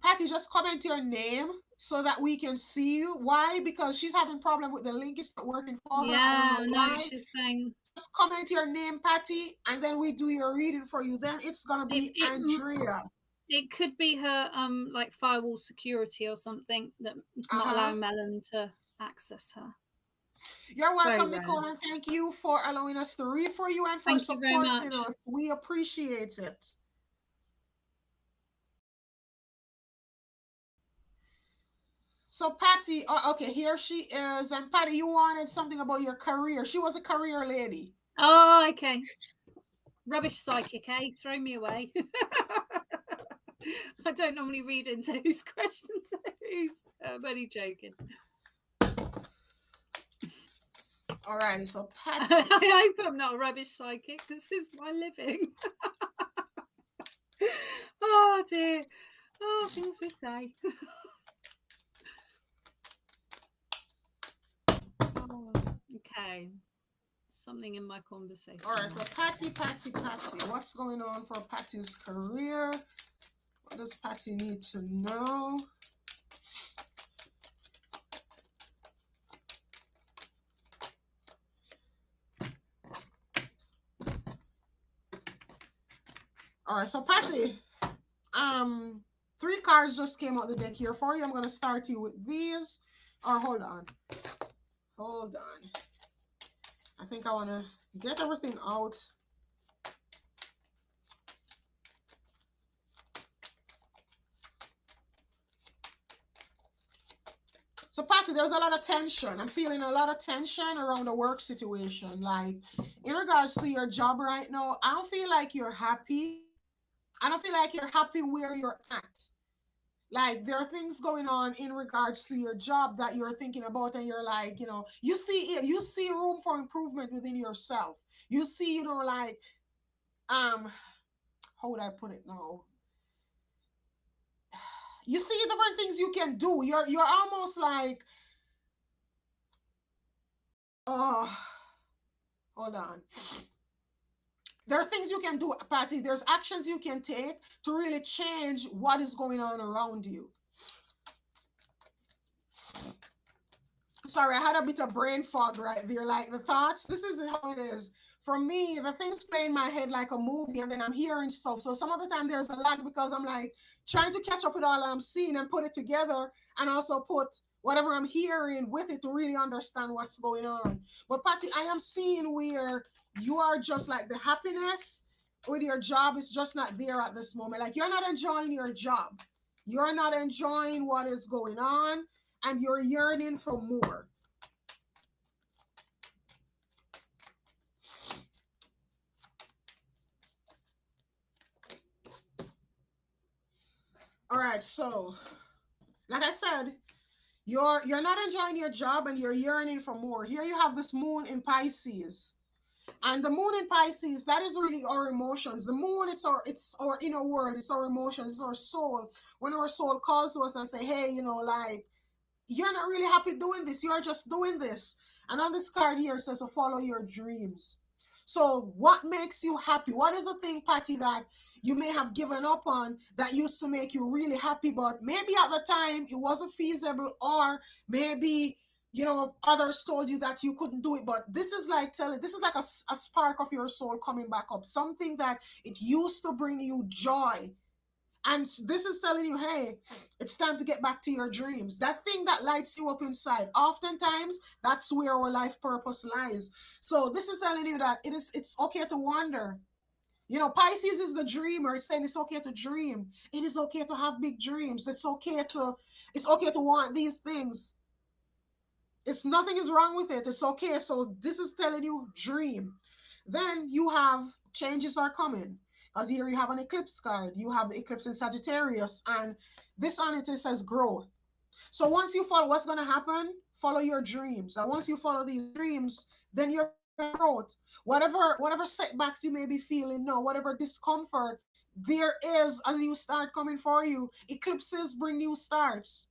Patty, just comment your name so that we can see you. Why? Because she's having problem with the link. It's not working for her. I don't know why. She's saying just comment your name, Patty, and then we do your reading for you. Then it's gonna be Andrea. It could be her like firewall security or something that's not allowing Melon to access her. You're welcome, Nicole, and thank you for allowing us to read for you and for supporting us. We appreciate it. So Patty, okay, here she is. And Patty, you wanted something about your career. She was a career lady. Oh, okay. Rubbish psychic, eh? Throw me away. I don't normally read into whose questions I'm only joking. All right, so Patty. I hope I'm not a rubbish psychic. This is my living. Oh dear. Oh, things we say. Oh, okay. Something in my conversation. All right, so Patty. What's going on for Patty's career? What does Patty need to know? All right, so Patty, 3 cards just came out the deck here for you. I'm gonna start you with these. Or hold on. I think I wanna get everything out. So Patty, there's a lot of tension. I'm feeling a lot of tension around the work situation. Like in regards to your job right now, I don't feel like you're happy. I don't feel like you're happy where you're at. Like there are things going on in regards to your job that you're thinking about, and you're like, you see room for improvement within yourself. You see, like, how would I put it now? You see different things you can do. You're almost like, oh, hold on. There's things you can do, Patty. There's actions you can take to really change what is going on around you. Sorry, I had a bit of brain fog right there. Like the thoughts, this is how it is. For me, the things play in my head like a movie, and then I'm hearing stuff. So some of the time there's a lag because I'm like trying to catch up with all I'm seeing and put it together, and also put whatever I'm hearing with it to really understand what's going on. But Patty, I am seeing where you are just like the happiness with your job is just not there at this moment. Like you're not enjoying your job. You're not enjoying what is going on, and you're yearning for more. All right, so like I said, you're not enjoying your job and you're yearning for more. Here you have this moon in Pisces. And the moon in Pisces, that is really our emotions. The moon, it's our inner world, it's our emotions, it's our soul. When our soul calls to us and say, hey, like, you're not really happy doing this, you're just doing this. And on this card here, it says to follow your dreams. So what makes you happy? What is the thing, Patty, that you may have given up on that used to make you really happy, but maybe at the time it wasn't feasible, or maybe others told you that you couldn't do it, but this is like a spark of your soul coming back up, something that it used to bring you joy. And this is telling you, hey, it's time to get back to your dreams. That thing that lights you up inside. Oftentimes, that's where our life purpose lies. So this is telling you that it's okay to wander. Pisces is the dreamer. It's saying it's okay to dream. It is okay to have big dreams. It's okay to want these things. Nothing is wrong with it. It's okay. So this is telling you dream. Then you have changes are coming. As here you have an eclipse card. You have the eclipse in Sagittarius, and this on it, it says growth. So once you follow, what's going to happen? Follow your dreams. And once you follow these dreams, then you're growth. Whatever setbacks you may be feeling now, whatever discomfort there is as you start coming for you, eclipses bring new starts.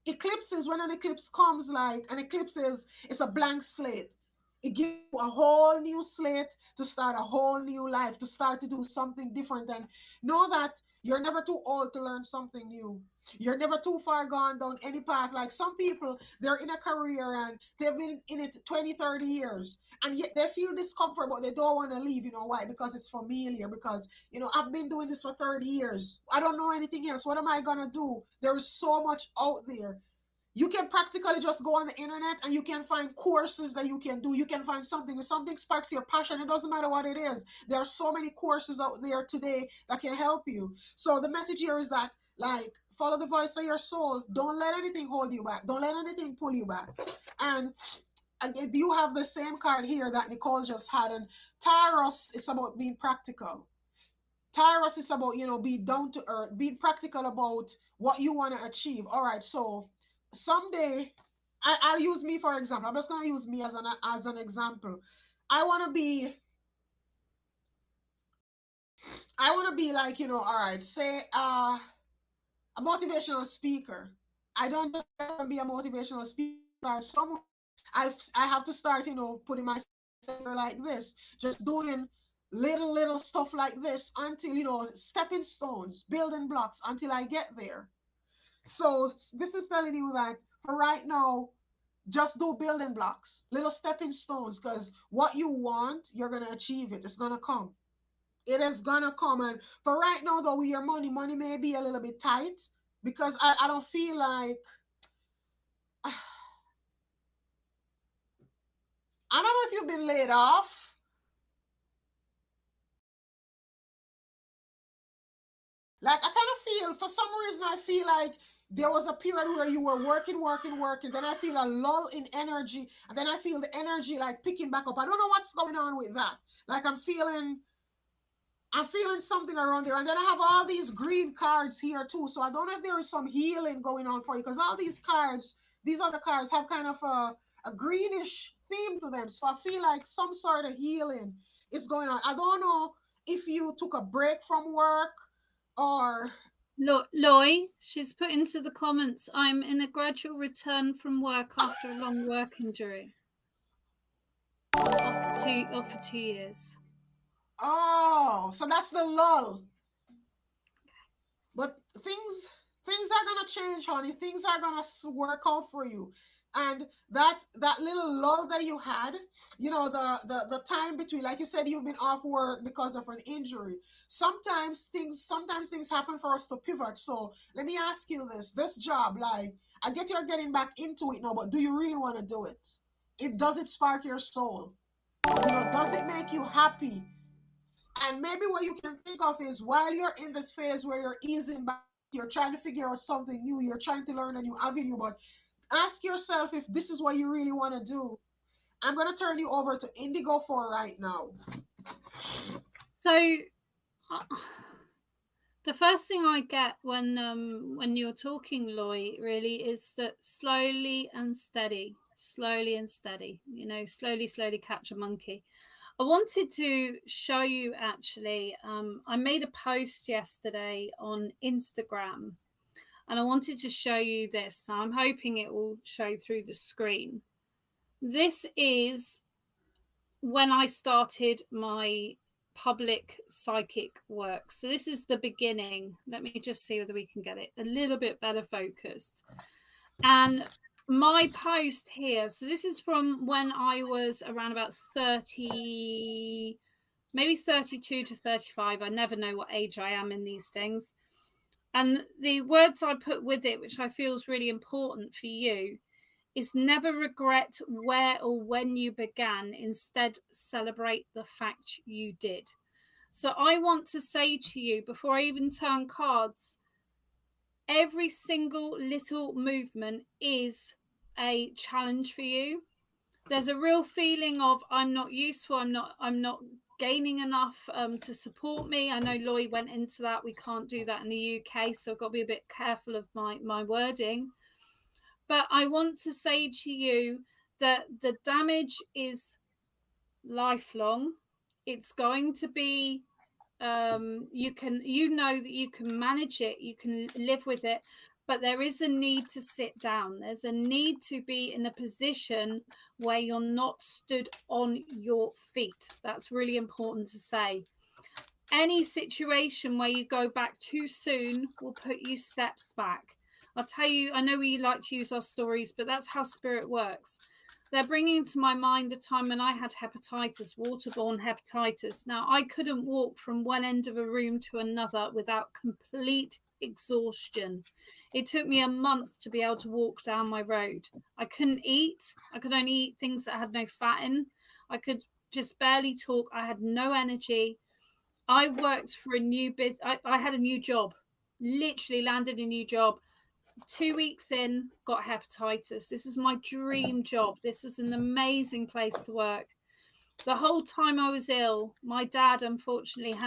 Eclipses, when an eclipse comes, like an eclipse is, it's a blank slate. It gives you a whole new slate to start a whole new life, to start to do something different. And know that you're never too old to learn something new. You're never too far gone down any path. Like some people, they're in a career and they've been in it 20, 30 years. And yet they feel discomfort, but they don't want to leave. You know why? Because it's familiar. Because, I've been doing this for 30 years. I don't know anything else. What am I going to do? There is so much out there. You can practically just go on the internet and you can find courses that you can do. You can find something. If something sparks your passion, it doesn't matter what it is. There are so many courses out there today that can help you. So the message here is that, like, follow the voice of your soul. Don't let anything hold you back. Don't let anything pull you back. And you have the same card here that Nicole just had. And Taurus, it's about being practical. Taurus is about, be down to earth, be practical about what you want to achieve. All right, so someday, I'll use me for example. I'm just gonna use me as an example. I want to be, like, all right, say a motivational speaker. I don't just want to be a motivational speaker. Somewhere I have to start, putting myself like this, just doing little stuff like this until, stepping stones, building blocks until I get there. So this is telling you that for right now, just do building blocks, little stepping stones, because what you want, you're going to achieve it. It's going to come. It is going to come. And for right now, though, with your money may be a little bit tight because I don't feel like, I don't know if you've been laid off. Like, I kind of feel, for some reason, I feel like there was a period where you were working. Then I feel a lull in energy. And then I feel the energy like picking back up. I don't know what's going on with that. Like, I'm feeling something around there. And then I have all these green cards here too. So I don't know if there is some healing going on for you, because all these cards, these other cards have kind of a greenish theme to them. So I feel like some sort of healing is going on. I don't know if you took a break from work or... Loy, she's put into the comments, I'm in a gradual return from work after a long work injury. For 2 years. Oh, so that's the lull. But things are gonna change, honey. Things are gonna work out for you. And that little lull that you had, the time between, like you said, you've been off work because of an injury. Sometimes things happen for us to pivot. So let me ask you this job, like, I get you're getting back into it now, but do you really want to do it? Does it spark your soul? Does it make you happy? And maybe what you can think of is, while you're in this phase where you're easing back, you're trying to figure out something new, you're trying to learn a new avenue, but ask yourself if this is what you really want to do. I'm going to turn you over to Indigo for right now. So the first thing I get when you're talking, Loy, really is that slowly and steady, slowly catch a monkey. I wanted to show you, actually, I made a post yesterday on Instagram, and I wanted to show you this. Now, I'm hoping it will show through the screen. This is when I started my public psychic work. So this is the beginning. Let me just see whether we can get it a little bit better focused. And my post here, so this is from when I was around about 30, maybe 32 to 35. I never know what age I am in these things. And the words I put with it, which I feel is really important for you, is never regret where or when you began. Instead, celebrate the fact you did. So I want to say to you, before I even turn cards, every single little movement is a challenge for you. There's a real feeling of, I'm not useful, I'm not gaining enough to support me. I know Lloyd went into that. We can't do that in the UK, so I've got to be a bit careful of my wording. But I want to say to you that the damage is lifelong. It's going to be you know that you can manage it, you can live with it, but there is a need to sit down. There's a need to be in a position where you're not stood on your feet. That's really important to say. Any situation where you go back too soon will put you steps back. I'll tell you, I know we like to use our stories, but that's how spirit works. They're bringing to my mind a time when I had hepatitis, waterborne hepatitis. Now, I couldn't walk from one end of a room to another without complete exhaustion. It took me a month to be able to walk down my road. I couldn't eat. I could only eat things that had no fat in. I could just barely talk. I had no energy. I worked for a new business. I had a new job, literally landed a new job. 2 weeks in, got hepatitis. This is my dream job. This was an amazing place to work. The whole time I was ill, my dad unfortunately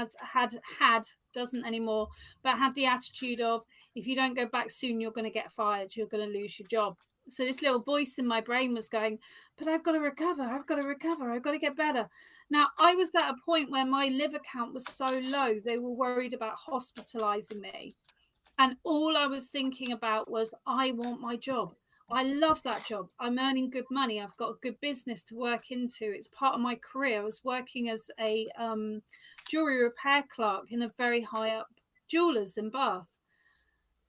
doesn't anymore, but had the attitude of, if you don't go back soon, you're going to get fired. You're going to lose your job. So this little voice in my brain was going, but I've got to recover. I've got to recover. I've got to get better. Now, I was at a point where my liver count was so low, they were worried about hospitalizing me. And all I was thinking about was, I want my job. I love that job. I'm earning good money. I've got a good business to work into. It's part of my career. I was working as a jewelry repair clerk in a very high up jewelers in Bath.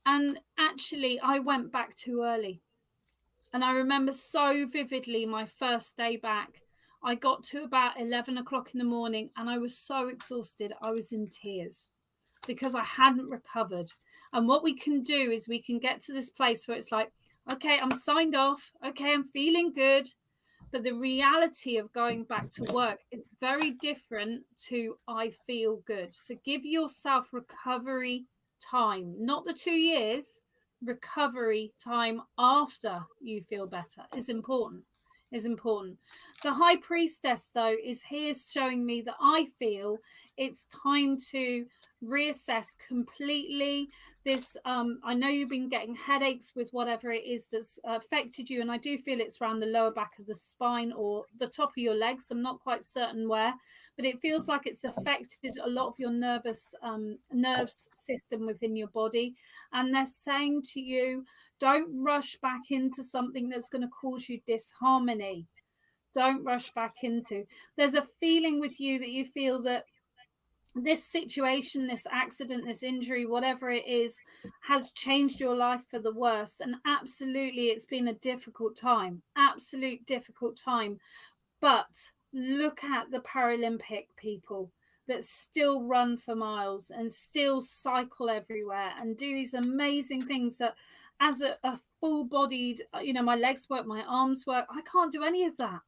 And actually, I went back too early. And I remember so vividly my first day back. I got to about 11 o'clock in the morning and I was so exhausted. I was in tears because I hadn't recovered. And what we can do is we can get to this place where it's like, okay, I'm signed off. Okay, I'm feeling good. But the reality of going back to work is very different to I feel good. So give yourself recovery time, not the 2 years. Recovery time after you feel better is important. The high priestess, though, is here showing me that I feel it's time to reassess completely this. I know you've been getting headaches with whatever it is that's affected you, and I do feel it's around the lower back of the spine or the top of your legs. I'm not quite certain where, but it feels like it's affected a lot of your nerves system within your body. And they're saying to you, don't rush back into something that's going to cause you disharmony. Don't rush back into. There's a feeling with you that you feel that this situation, this accident, this injury, whatever it is, has changed your life for the worse. And absolutely, it's been a difficult time, absolute difficult time. But look at the Paralympic people that still run for miles and still cycle everywhere and do these amazing things that as a full-bodied, my legs work, my arms work. I can't do any of that.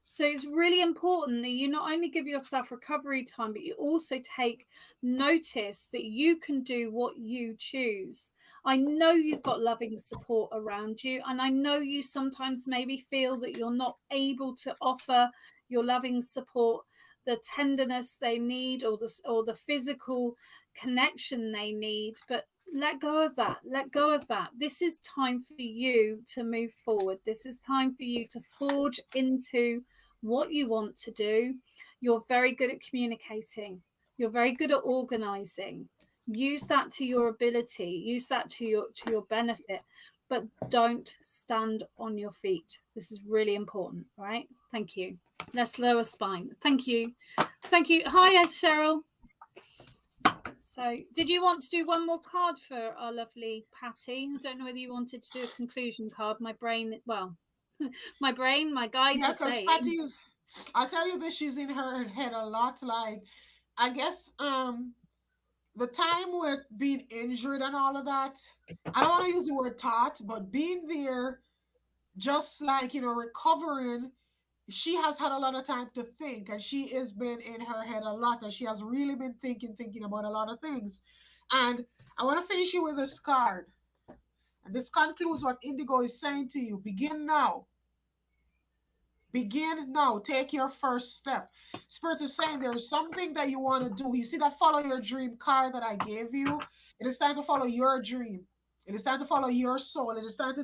So it's really important that you not only give yourself recovery time, but you also take notice that you can do what you choose. I know you've got loving support around you, and I know you sometimes maybe feel that you're not able to offer your loving support the tenderness they need or the physical connection they need, but let go of that. This is time for you to move forward. This is time for you to forge into what you want to do. You're very good at communicating. You're very good at organizing. Use that to your ability. Use that to your benefit. But don't stand on your feet. This is really important, right? Thank you. Let's lower spine. Thank you. Hi, Cheryl. So did you want to do one more card for our lovely Patty? I don't know whether you wanted to do a conclusion card. My brain, my guides Yeah, are because saying. Patty's, I'll tell you this, she's in her head a lot. Like, I guess the time with being injured and all of that, I don't want to use the word taught, but being there, just like, recovering, she has had a lot of time to think, and she has been in her head a lot, and she has really been thinking about a lot of things. And I want to finish you with this card. And this concludes what Indigo is saying to you. Begin now. Begin now. Take your first step. Spirit is saying there's something that you want to do. You see that follow your dream card that I gave you? It is time to follow your dream. It is time to follow your soul. It is time to,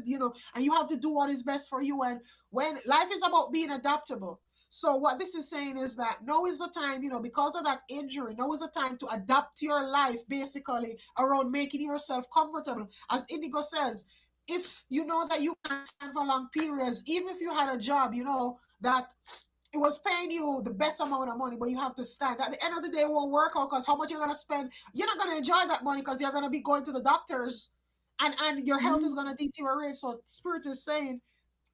and you have to do what is best for you. And when life is about being adaptable. So what this is saying is that now is the time, because of that injury, now is the time to adapt your life basically around making yourself comfortable. As Indigo says, if you know that you can't stand for long periods, even if you had a job, that it was paying you the best amount of money, but you have to stand. At the end of the day, it won't work out because how much you're going to spend, you're not going to enjoy that money because you're going to be going to the doctors and your health is going to deteriorate. So Spirit is saying,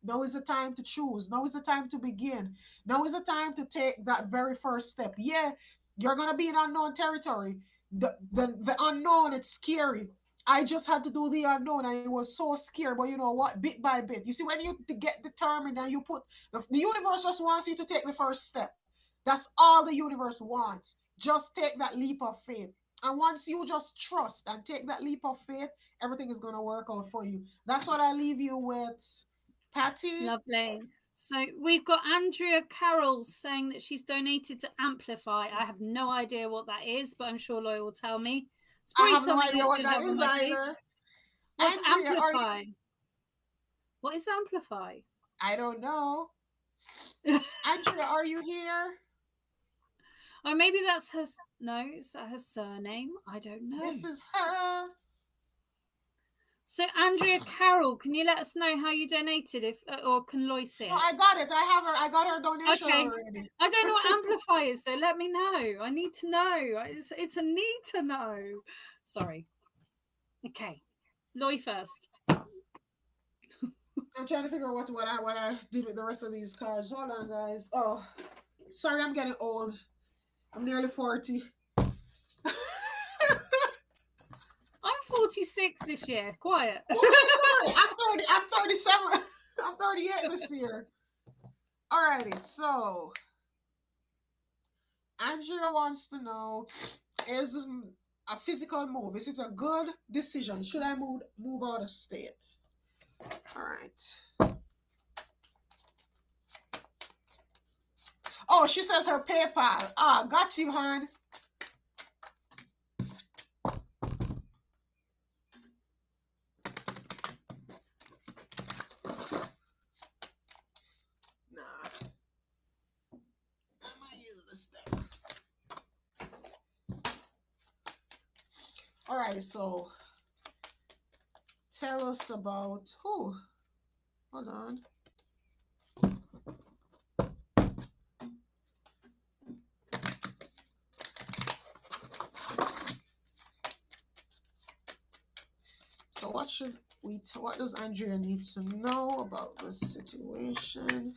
now is the time to choose. Now is the time to begin. Now is the time to take that very first step. Yeah, you're going to be in unknown territory. The unknown, it's scary. I just had to do the unknown and it was so scary. But you know what? Bit by bit. You see, when you get determined and you put, the universe just wants you to take the first step. That's all the universe wants. Just take that leap of faith. And once you just trust and take that leap of faith, everything is going to work out for you. That's what I leave you with. Patty. Lovely. So we've got Andrea Carroll saying that she's donated to Amplify. I have no idea what that is, but I'm sure Loy will tell me. It's I have no idea what that is either. What's Amplify? What is Amplify? I don't know. Andrea, are you here? Oh, maybe that's her. No, is that her surname? I don't know. This is her. So Andrea Carroll, can you let us know how you donated, or can Loy see it? Oh, I got it. I got her donation already. I don't know what Amplify is, so let me know. I need to know. It's a need to know. Sorry. Okay, Loy first. I'm trying to figure out what I did with the rest of these cards. Hold on, guys. Oh, sorry, I'm getting old. I'm nearly 40. I'm 46 this year. Quiet. I'm 37. I'm 38 this year. Alrighty, so Andrea wants to know, is a physical move, is it a good decision? Should I move out of state? All right. Oh, she says her PayPal. Ah, got you, hon. Alright, so tell us about who? Hold on. So what does Andrea need to know about this situation?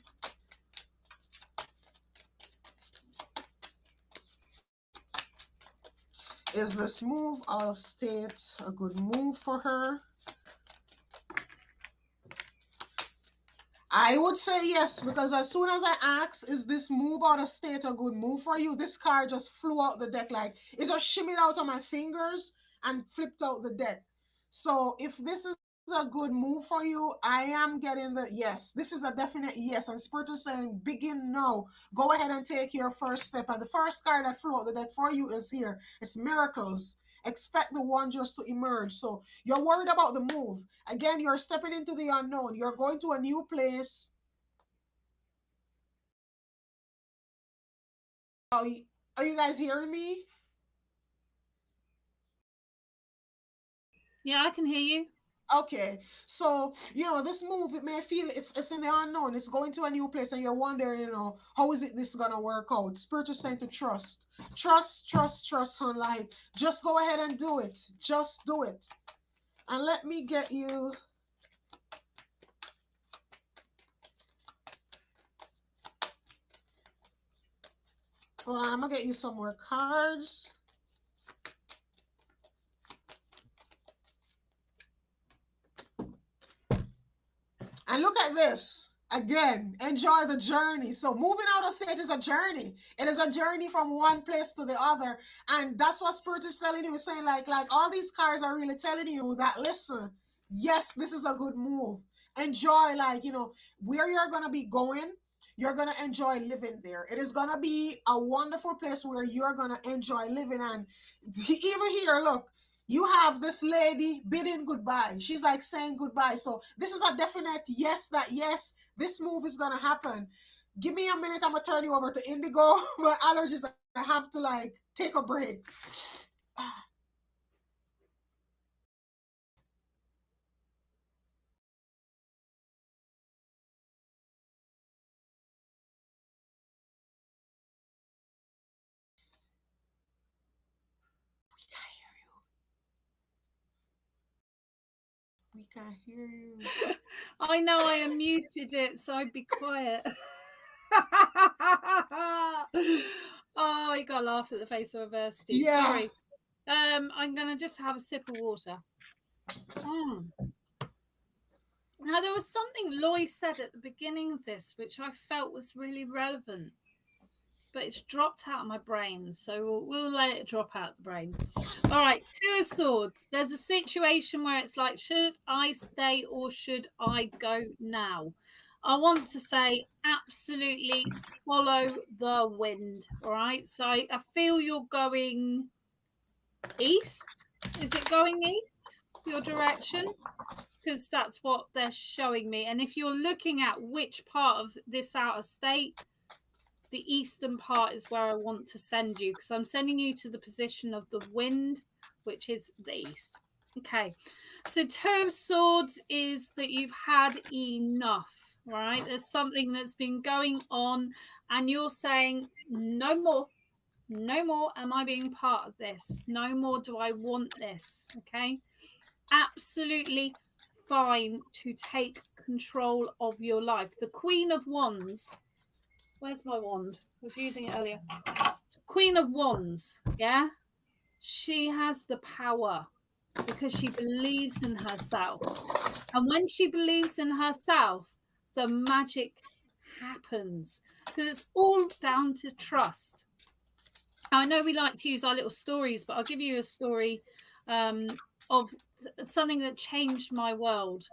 Is this move out of state a good move for her? I would say yes, because as soon as I ask, is this move out of state a good move for you? This card just flew out the deck, like it just shimmied out of my fingers and flipped out the deck. So if this is a good move for you, I am getting the yes. This is a definite yes. And Spirit is saying, begin now. Go ahead and take your first step. And the first card that flew out the deck for you is here. It's miracles. Expect the wonders to emerge. So you're worried about the move. Again, you're stepping into the unknown. You're going to a new place. Are you guys hearing me? Yeah, I can hear you. Okay, so this move, it may feel it's in the unknown. It's going to a new place, and you're wondering, how is this gonna work out? Spirit is saying to trust, son. Like, just go ahead and do it. Just do it. And let me get you. Hold on, I'm gonna get you some more cards. And look at this. Again, enjoy the journey. So moving out of state is a journey. It is a journey from one place to the other. And that's what Spirit is telling you. It's saying like all these cards are really telling you that, listen, yes, this is a good move. Enjoy, where you're going to be going. you're going to enjoy living there. It is going to be a wonderful place where you're going to enjoy living. And even here, look, you have this lady bidding goodbye. She's like saying goodbye. So this is a definite yes, that yes, this move is going to happen. Give me a minute. I'm going to turn you over to Indigo. My allergies, I have to like take a break. We can't hear you. I know I unmuted it, so I'd be quiet. Oh, you got to laugh at the face of adversity. Yeah. Sorry. I'm going to just have a sip of water. Now, there was something Loy said at the beginning of this, which I felt was really relevant, but it's dropped out of my brain, so we'll let it drop out of the brain. All right, Two of Swords. There's a situation where it's like, should I stay or should I go now? I want to say absolutely follow the wind, all right? So I feel you're going east. Is it going east, your direction? Because that's what they're showing me. And if you're looking at which part of this outer state, the eastern part is where I want to send you, because I'm sending you to the position of the wind, which is the east. Okay, so Two of Swords is that you've had enough, right? There's something that's been going on and you're saying, no more. No more am I being part of this. No more do I want this, okay? Absolutely fine to take control of your life. The Queen of Wands. Where's my wand? I was using it earlier. Queen of Wands, yeah? She has the power because she believes in herself. And when she believes in herself, the magic happens because it's all down to trust. I know we like to use our little stories, but I'll give you a story of something that changed my world.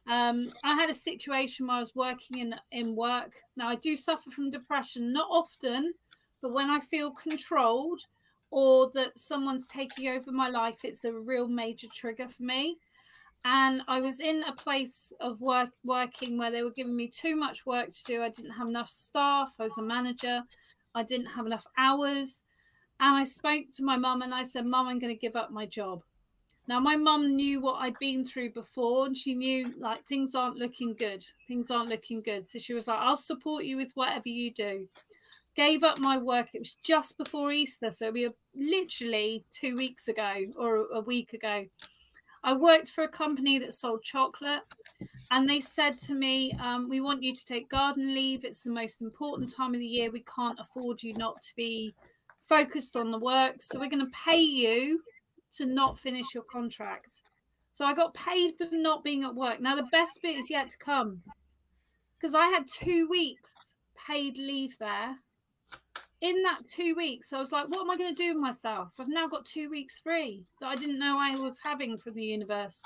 I had a situation where I was working in work. Now, I do suffer from depression, not often, but when I feel controlled or that someone's taking over my life, it's a real major trigger for me. And I was in a place of working where they were giving me too much work to do. I didn't have enough staff. I was a manager. I didn't have enough hours. And I spoke to my mum and I said, Mum, I'm going to give up my job. Now, my mum knew what I'd been through before, and she knew, like, things aren't looking good. Things aren't looking good. So she was like, I'll support you with whatever you do. Gave up my work. It was just before Easter, so we were literally 2 weeks ago or a week ago. I worked for a company that sold chocolate, and they said to me, we want you to take garden leave. It's the most important time of the year. We can't afford you not to be focused on the work, so we're going to pay you to not finish your contract. So I got paid for not being at work. Now the best bit is yet to come, because I had 2 weeks paid leave there. In that 2 weeks, I was like, what am I going to do with myself? I've now got 2 weeks free that I didn't know I was having from the universe.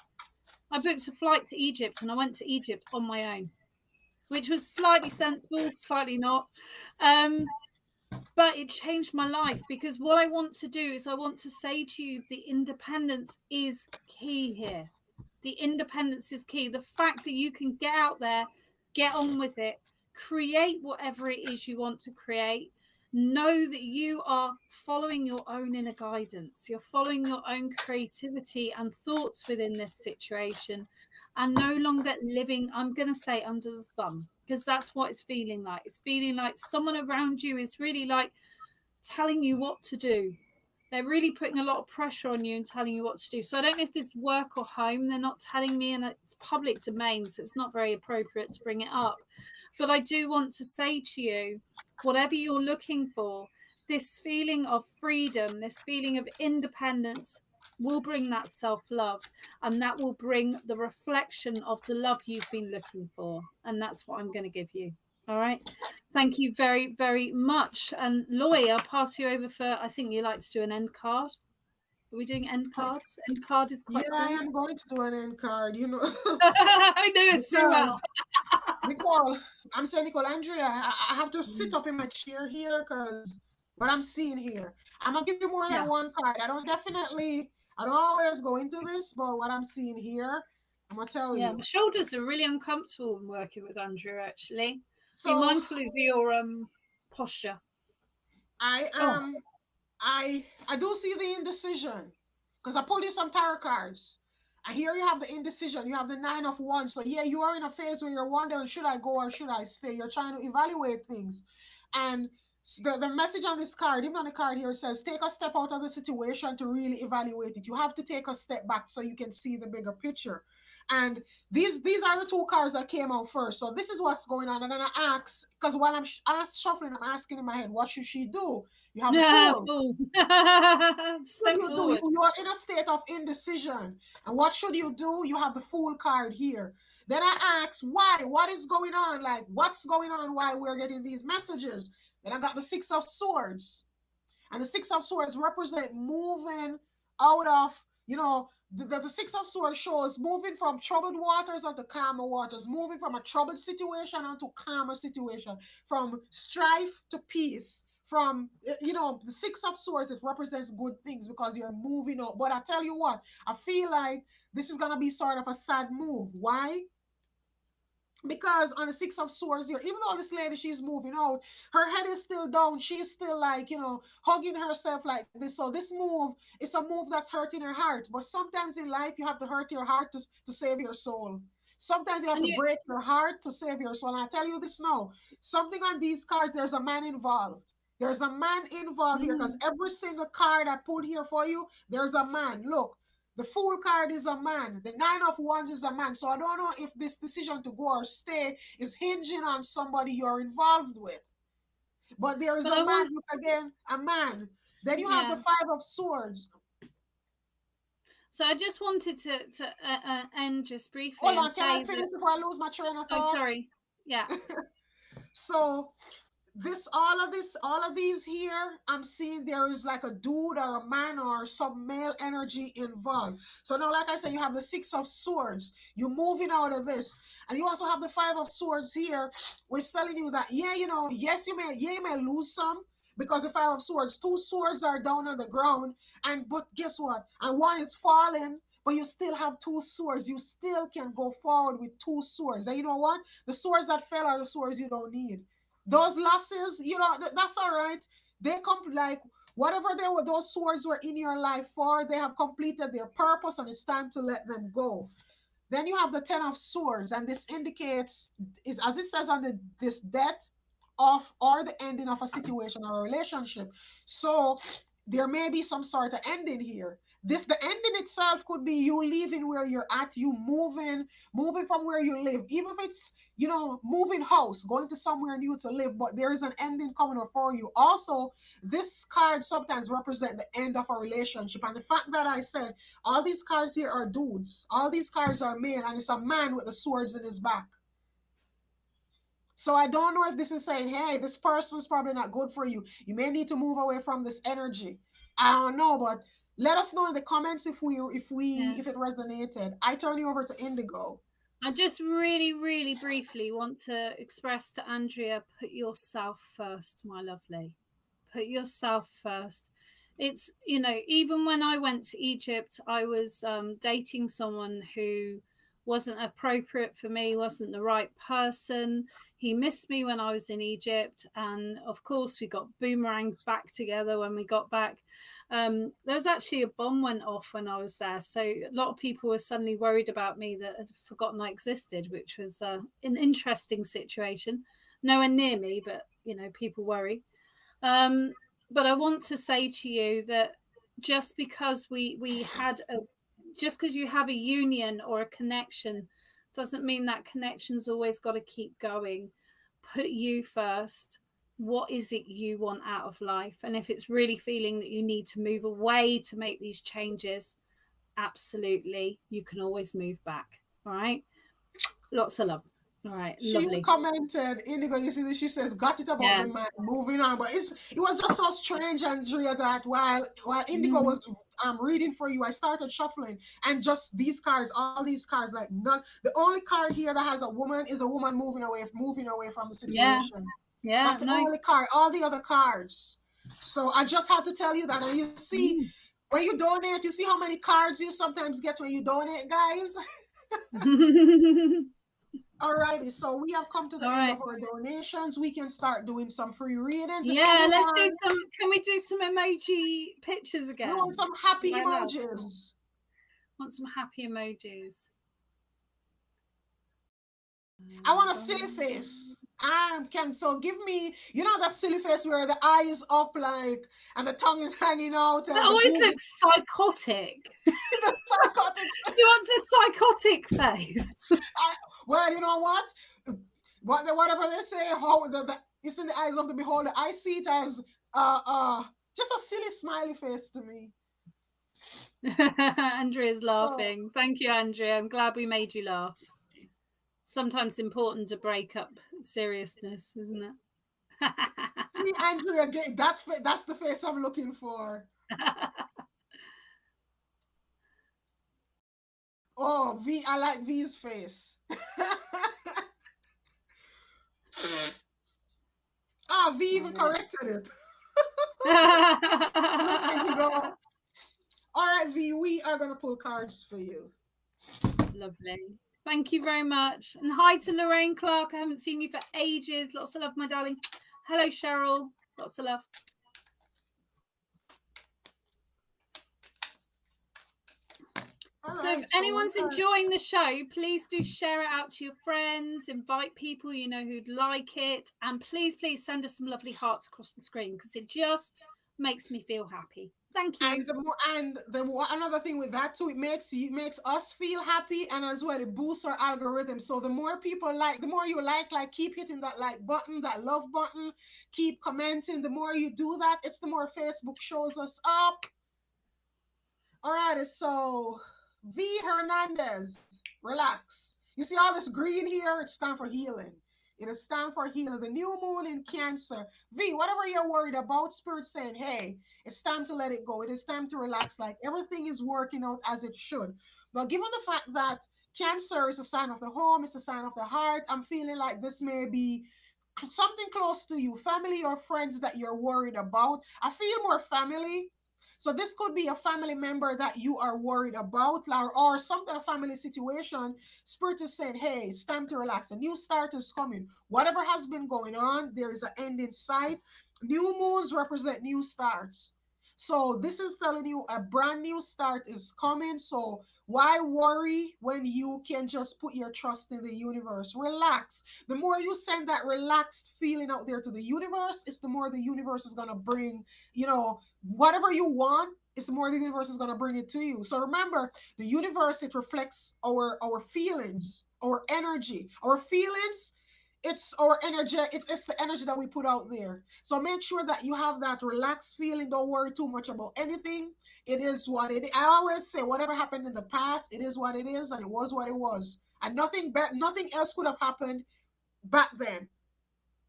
I booked a flight to Egypt and I went to Egypt on my own, which was slightly sensible, slightly not. But it changed my life, because what I want to do is I want to say to you, the independence is key here. The independence is key. The fact that you can get out there, get on with it, create whatever it is you want to create. Know that you are following your own inner guidance. You're following your own creativity and thoughts within this situation, and no longer living, I'm going to say, under the thumb, because that's what it's feeling like. It's feeling like someone around you is really like telling you what to do. They're really putting a lot of pressure on you and telling you what to do. So I don't know if this is work or home. They're not telling me, and it's public domain, so it's not very appropriate to bring it up. But I do want to say to you, whatever you're looking for, this feeling of freedom, this feeling of independence will bring that self-love, and that will bring the reflection of the love you've been looking for. And that's what I'm going to give you. All right. Thank you very, very much. And Loy, I'll pass you over for, I think you like to do an end card. Are we doing end cards? End card is quite Yeah, cool. I am going to do an end card, I know it so well. Nicole, I'm saying, Nicole, Andrea, I have to sit up in my chair here because what I'm seeing here. I'm gonna give you more than Yeah. one card. I don't always go into this, but what I'm seeing here, I'm gonna tell Yeah, you. my shoulders are really uncomfortable when working with Andrew, actually. Be So mindful of your posture. I Oh, am I do see the indecision because I pulled you some tarot cards. And here you have the indecision. You have the Nine of Wands. So yeah, you are in a phase where you're wondering, should I go or should I stay? You're trying to evaluate things. And the message on this card, even on the card here, says take a step out of the situation to really evaluate it. You have to take a step back so you can see the bigger picture. And these are the two cards that came out first. So this is what's going on. And then I ask, because while I'm shuffling, I'm asking in my head, what should she do? You have the yeah, Fool. fool. What should Step you do? forward. You are in a state of indecision. And what should you do? You have the Fool card here. Then I ask, why? What is going on? Like, what's going on? Why we're getting these messages? Then I got the Six of Swords. And the Six of Swords represent moving out of, the Six of Swords shows moving from troubled waters onto calmer waters, moving from a troubled situation onto calmer situation, from strife to peace. From, the Six of Swords, it represents good things because you're moving out. But I tell you what, I feel like this is going to be sort of a sad move. Why? Because on the Six of Swords here, even though this lady, she's moving out, her head is still down. She's still like, hugging herself like this. So this move, it's a move that's hurting her heart. But sometimes in life, you have to hurt your heart to save your soul. Sometimes you have And to you, break your heart to save your soul. And I tell you this now, something on these cards, there's a man involved. There's a man involved here because every single card I pulled here for you, there's a man. Look, the Fool card is a man. The Nine of Wands is a man. So I don't know if this decision to go or stay is hinging on somebody you're involved with. But there is but a I man, want, look again, a man. Then you have the yeah. Five of Swords. So I just wanted to end just briefly Hold and on, can I say that. finish before I lose my train of Oh, thought? sorry. Yeah. So all of these here, I'm seeing there is like a dude or a man or some male energy involved. So now, like I said, you have the Six of Swords. You're moving out of this. And you also have the Five of Swords here, which is telling you that, yeah, yes, you may lose some. Because the Five of Swords, two swords are down on the ground, but guess what? And one is falling, but you still have two swords. You still can go forward with two swords. And you know what? The swords that fell are the swords you don't need. Those losses, that's all right. They come like whatever they were, those swords were in your life for, they have completed their purpose and it's time to let them go. Then you have the Ten of Swords, and this indicates, is as it says on this death of or the ending of a situation or a relationship. So there may be some sort of ending here. The ending itself could be you leaving where you're at, you moving from where you live, even if it's moving house, going to somewhere new to live, but there is an ending coming for you. Also, this card sometimes represent the end of a relationship, and the fact that I said all these cards here are dudes, all these cards are male, and it's a man with the swords in his back. So I don't know if this is saying, hey, this person's probably not good for you. You may need to move away from this energy. I don't know, but let us know in the comments Yeah. if it resonated. I turn you over to Indigo. I just really, really briefly want to express to Andrea, put yourself first, my lovely. Put yourself first. It's, even when I went to Egypt, I was dating someone who wasn't appropriate for me, wasn't the right person. He missed me when I was in Egypt. And of course, we got boomeranged back together when we got back. There was actually a bomb went off when I was there. So a lot of people were suddenly worried about me that had forgotten I existed, which was an interesting situation. Nowhere near me, but, people worry. But I want to say to you that just because just because you have a union or a connection doesn't mean that connection's always got to keep going. Put you first. What is it you want out of life? And if it's really feeling that you need to move away to make these changes, absolutely, you can always move back. All right. Lots of love. All right, She lovely. commented, Indigo, you see this, she says, got it about the man moving on. But it was just so strange, Andrea, that while Indigo was reading for you, I started shuffling, and just these cards, all these cards, like none, the only card here that has a woman is a woman moving away from the situation. Yeah, that's the only card. All the other cards. So I just had to tell you that. And you see, when you donate, you see how many cards you sometimes get when you donate, guys. Alrighty, so we have come to the end of our donations. We can start doing some free readings. Yeah, let's do some. Can we do some emoji pictures again? We want some happy emojis. Want some happy emojis. I want a silly face. So give me, you know, that silly face where the eye is up, like, and the tongue is hanging out. And that always looks psychotic. The psychotic. He wants a psychotic face. Well, you know what? Whatever they say, it's in the eyes of the beholder. I see it as just a silly smiley face to me. Andrea's laughing. Thank you, Andrea. I'm glad we made you laugh. Sometimes important to break up seriousness, isn't it? See, Andrea, that's the face I'm looking for. Oh, V, I like V's face. V even corrected it. All right, V, we are going to pull cards for you. Lovely. Thank you very much. And hi to Lorraine Clark. I haven't seen you for ages. Lots of love, my darling. Hello, Cheryl. Lots of love. So if anyone's enjoying the show, please do share it out to your friends, invite people you know who'd like it, and please send us some lovely hearts across the screen, because it just makes me feel happy. Thank you. And another thing with that too, it makes us feel happy, and as well it boosts our algorithm. So the more people like, the more you like, keep hitting that like button, that love button, keep commenting. The more you do that, it's the more Facebook shows us up. All right, so V Hernandez, relax. You see all this green here? It's time for healing. It is time for healing. The new moon in Cancer. V, whatever you're worried about, Spirit saying, hey, it's time to let it go. It is time to relax. Like everything is working out as it should. Now, given the fact that Cancer is a sign of the home, it's a sign of the heart, I'm feeling like this may be something close to you, family or friends that you're worried about. I feel more family. So this could be a family member that you are worried about, or something, a family situation. Spirit is saying, hey, it's time to relax. A new start is coming. Whatever has been going on, there is an end in sight. New moons represent new starts. So this is telling you a brand new start is coming. So why worry when you can just put your trust in the universe? Relax. The more you send that relaxed feeling out there to the universe, it's the more the universe is going to bring, whatever you want, it's the more the universe is going to bring it to you. So remember, the universe, it reflects our feelings, our energy, our feelings. It's our energy. It's the energy that we put out there. So make sure that you have that relaxed feeling. Don't worry too much about anything. It is what it is. I always say, whatever happened in the past, it is what it is, and it was what it was. And nothing else could have happened back then.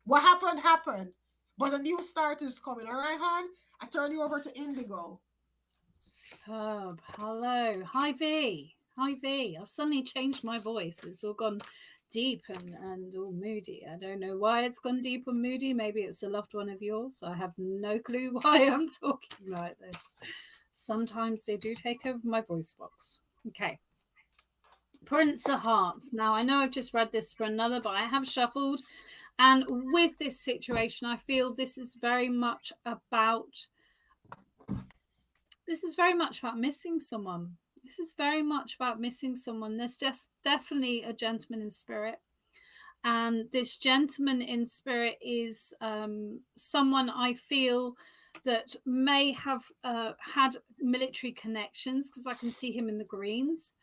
What happened. But a new start is coming. All right, hon? I turn you over to Indigo. Superb. Hello. Hi, V. Hi, V. I've suddenly changed my voice. It's all gone deep and all moody. I don't know why it's gone deep and moody. Maybe it's a loved one of yours. I have no clue why I'm talking like this. Sometimes they do take over my voice box. Okay. Prince of Hearts. Now, I know I've just read this for another, but I have shuffled. And with this situation, I feel this is very much about missing someone. This is very much about missing someone. There's just definitely a gentleman in spirit. And this gentleman in spirit is someone I feel that may have had military connections, because I can see him in the greens.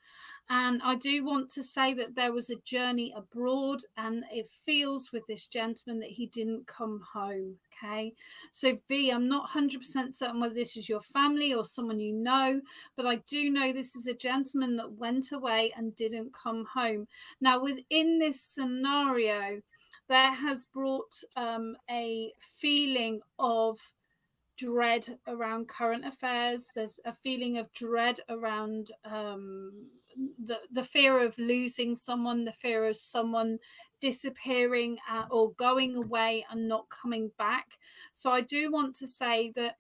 And I do want to say that there was a journey abroad, and it feels with this gentleman that he didn't come home. Okay. So V, I'm not 100% certain whether this is your family or someone you know, but I do know this is a gentleman that went away and didn't come home. Now, within this scenario, there has brought a feeling of dread around current affairs. There's a feeling of dread around the fear of losing someone, the fear of someone disappearing or going away and not coming back. So I do want to say that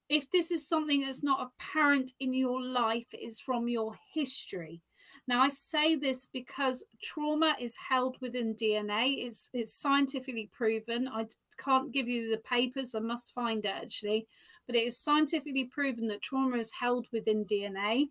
if this is something that's not apparent in your life, it is from your history. Now, I say this because trauma is held within DNA. It's scientifically proven. I can't give you the papers. I must find it, actually. But it is scientifically proven that trauma is held within DNA.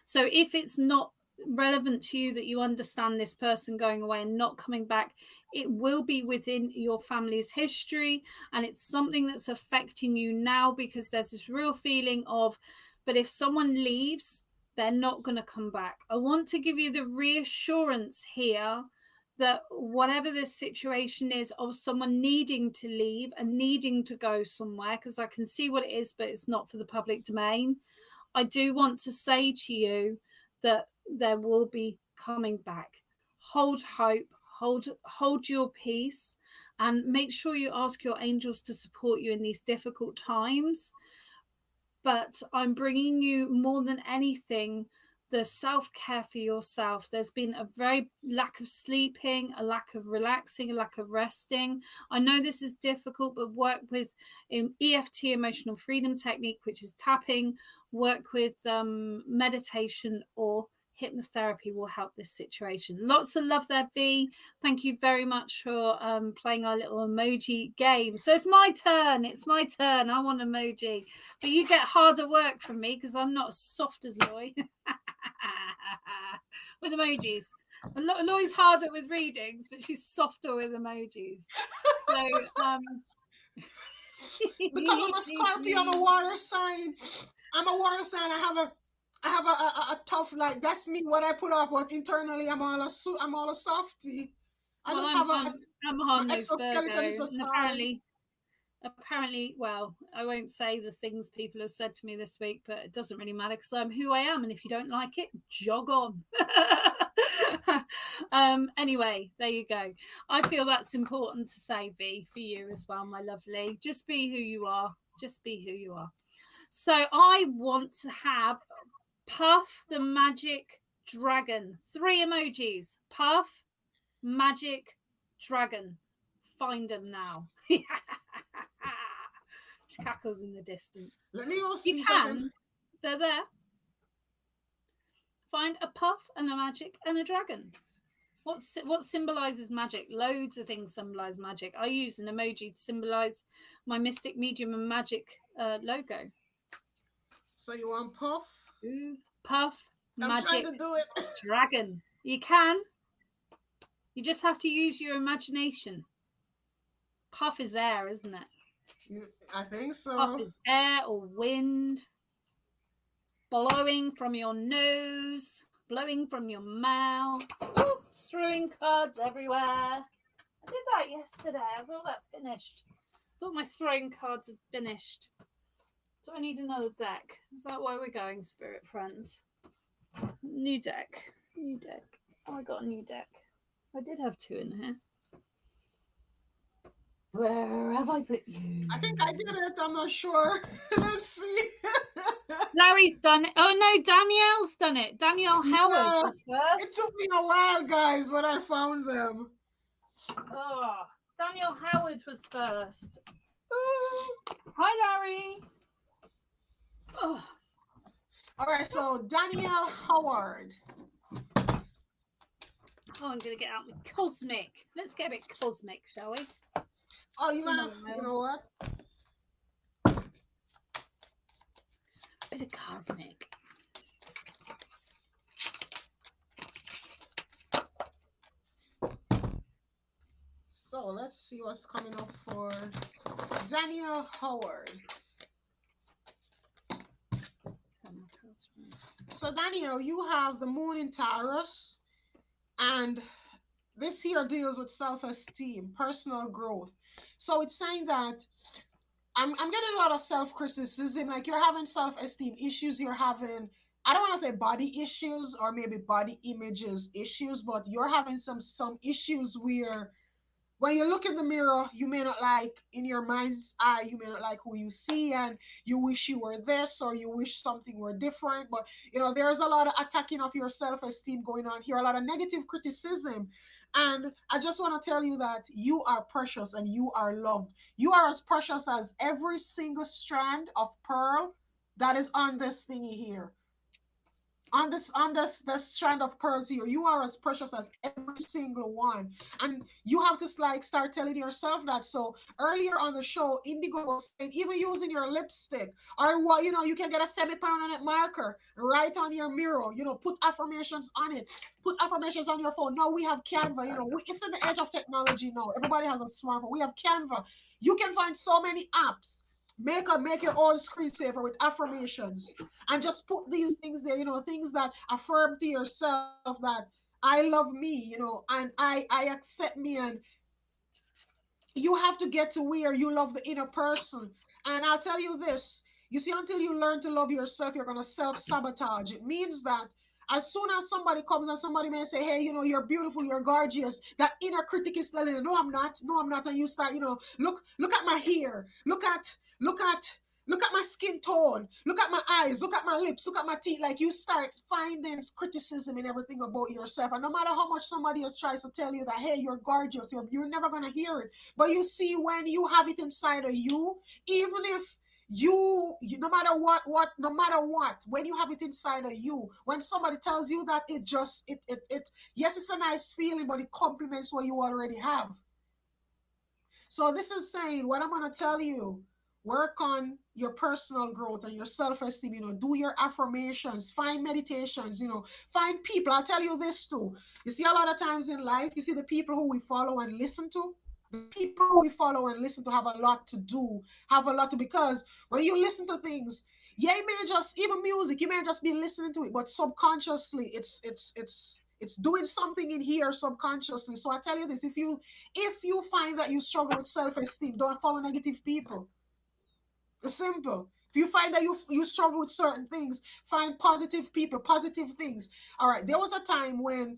So if it's not relevant to you, that you understand this person going away and not coming back, it will be within your family's history, and it's something that's affecting you now, because there's this real feeling of, but if someone leaves, they're not going to come back. I want to give you the reassurance here that whatever this situation is of someone needing to leave and needing to go somewhere, because I can see what it is, but it's not for the public domain, I do want to say to you that there will be coming back. Hold hope, hold your peace, and make sure you ask your angels to support you in these difficult times. But I'm bringing you, more than anything, the self-care for yourself. There's been a very lack of sleeping, a lack of relaxing, a lack of resting. I know this is difficult, but work with EFT, emotional freedom technique, which is tapping, work with meditation or hypnotherapy will help this situation. Lots of love there, V. Thank you very much for playing our little emoji game. So it's my turn. I want emoji. But you get harder work from me because I'm not as soft as Loy. With emojis. Loy's harder with readings, but she's softer with emojis. So because I'm a Scorpio, I'm a water sign. I have a tough, like, that's me, what I put off, but internally I'm all a softie. I'm my exoskeleton is just hard. Apparently, well, I won't say the things people have said to me this week, but it doesn't really matter because I'm who I am, and if you don't like it, jog on. Anyway, there you go. I feel that's important to say, V, for you as well, my lovely. Just be who you are. Just be who you are. So I want to have Puff the Magic Dragon. 3 emojis. Puff, Magic, Dragon. Find them now. Cackles in the distance. Let me go see. You can. They're there. Find a puff and a magic and a dragon. What symbolizes magic? Loads of things symbolize magic. I use an emoji to symbolize my mystic, medium, and magic logo. So you want puff? Ooh, puff, I'm magic, trying to do it. Dragon. You can. You just have to use your imagination. Puff is air, isn't it? I think so. Puff is air or wind. Blowing from your nose, blowing from your mouth. Ooh, throwing cards everywhere. I did that yesterday. I thought that finished. I thought my throwing cards had finished. Do I need another deck? Is that where we're going, spirit friends? New deck. New deck. Oh, I got a new deck. I did have 2 in here. Where have I put you? I think I did it. I'm not sure. Let's see. Larry's done it. Oh no, Danielle's done it. Danielle Howard was first. It took me a while, guys, but I found them. Oh, Danielle Howard was first. Ooh. Hi, Larry. Oh. All right, so Danielle Howard. Oh, I'm going to get out with cosmic. Let's get a bit cosmic, shall we? Oh, you know what? Bit of cosmic. So let's see what's coming up for Danielle Howard. So Daniel, you have the moon in Taurus, and this here deals with self-esteem, personal growth. So it's saying that I'm getting a lot of self-criticism, like you're having self-esteem issues, you're having, I don't want to say body issues or maybe body images issues, but you're having some issues where when you look in the mirror, you may not like, in your mind's eye, you may not like who you see, and you wish you were this or you wish something were different. But there's a lot of attacking of your self-esteem going on here, a lot of negative criticism. And I just want to tell you that you are precious and you are loved. You are as precious as every single strand of pearl that is on this thingy here, on this strand of pearls here. You are as precious as every single one, and you have to like start telling yourself that. So earlier on the show, Indigo was saying even using your lipstick, or what, you can get a semi-permanent marker right on your mirror, put affirmations on it, put affirmations on your phone. Now we have Canva. It's in the age of technology now. Everybody has a smartphone. We have Canva. You can find so many apps. Make your own screensaver with affirmations, and just put these things there, things that affirm to yourself that I love me, and I accept me. And you have to get to where you love the inner person. And I'll tell you this, you see, until you learn to love yourself, you're going to self-sabotage. It means that as soon as somebody comes and somebody may say, hey, you're beautiful, you're gorgeous, that inner critic is telling you, no, I'm not, no, I'm not. And you start, look at my hair, look at my skin tone, look at my eyes, look at my lips, look at my teeth. Like, you start finding criticism in everything about yourself. And no matter how much somebody else tries to tell you that, hey, you're gorgeous, you're never going to hear it. But you see, when you have it inside of you, even if no matter what, no matter what, when you have it inside of you, when somebody tells you that, yes, it's a nice feeling, but it complements what you already have. So this is saying, what I'm going to tell you, work on your personal growth and your self-esteem, do your affirmations, find meditations, find people. I'll tell you this too. You see, a lot of times in life, you see the people who we follow and listen to, the people who we follow and listen to have a lot to do, because when you listen to things, yeah, it may just, even music, you may just be listening to it, but subconsciously it's doing something in here subconsciously. So I tell you this, if you find that you struggle with self-esteem, don't follow negative people. It's simple. If you find that you struggle with certain things, find positive people, positive things. All right, there was a time when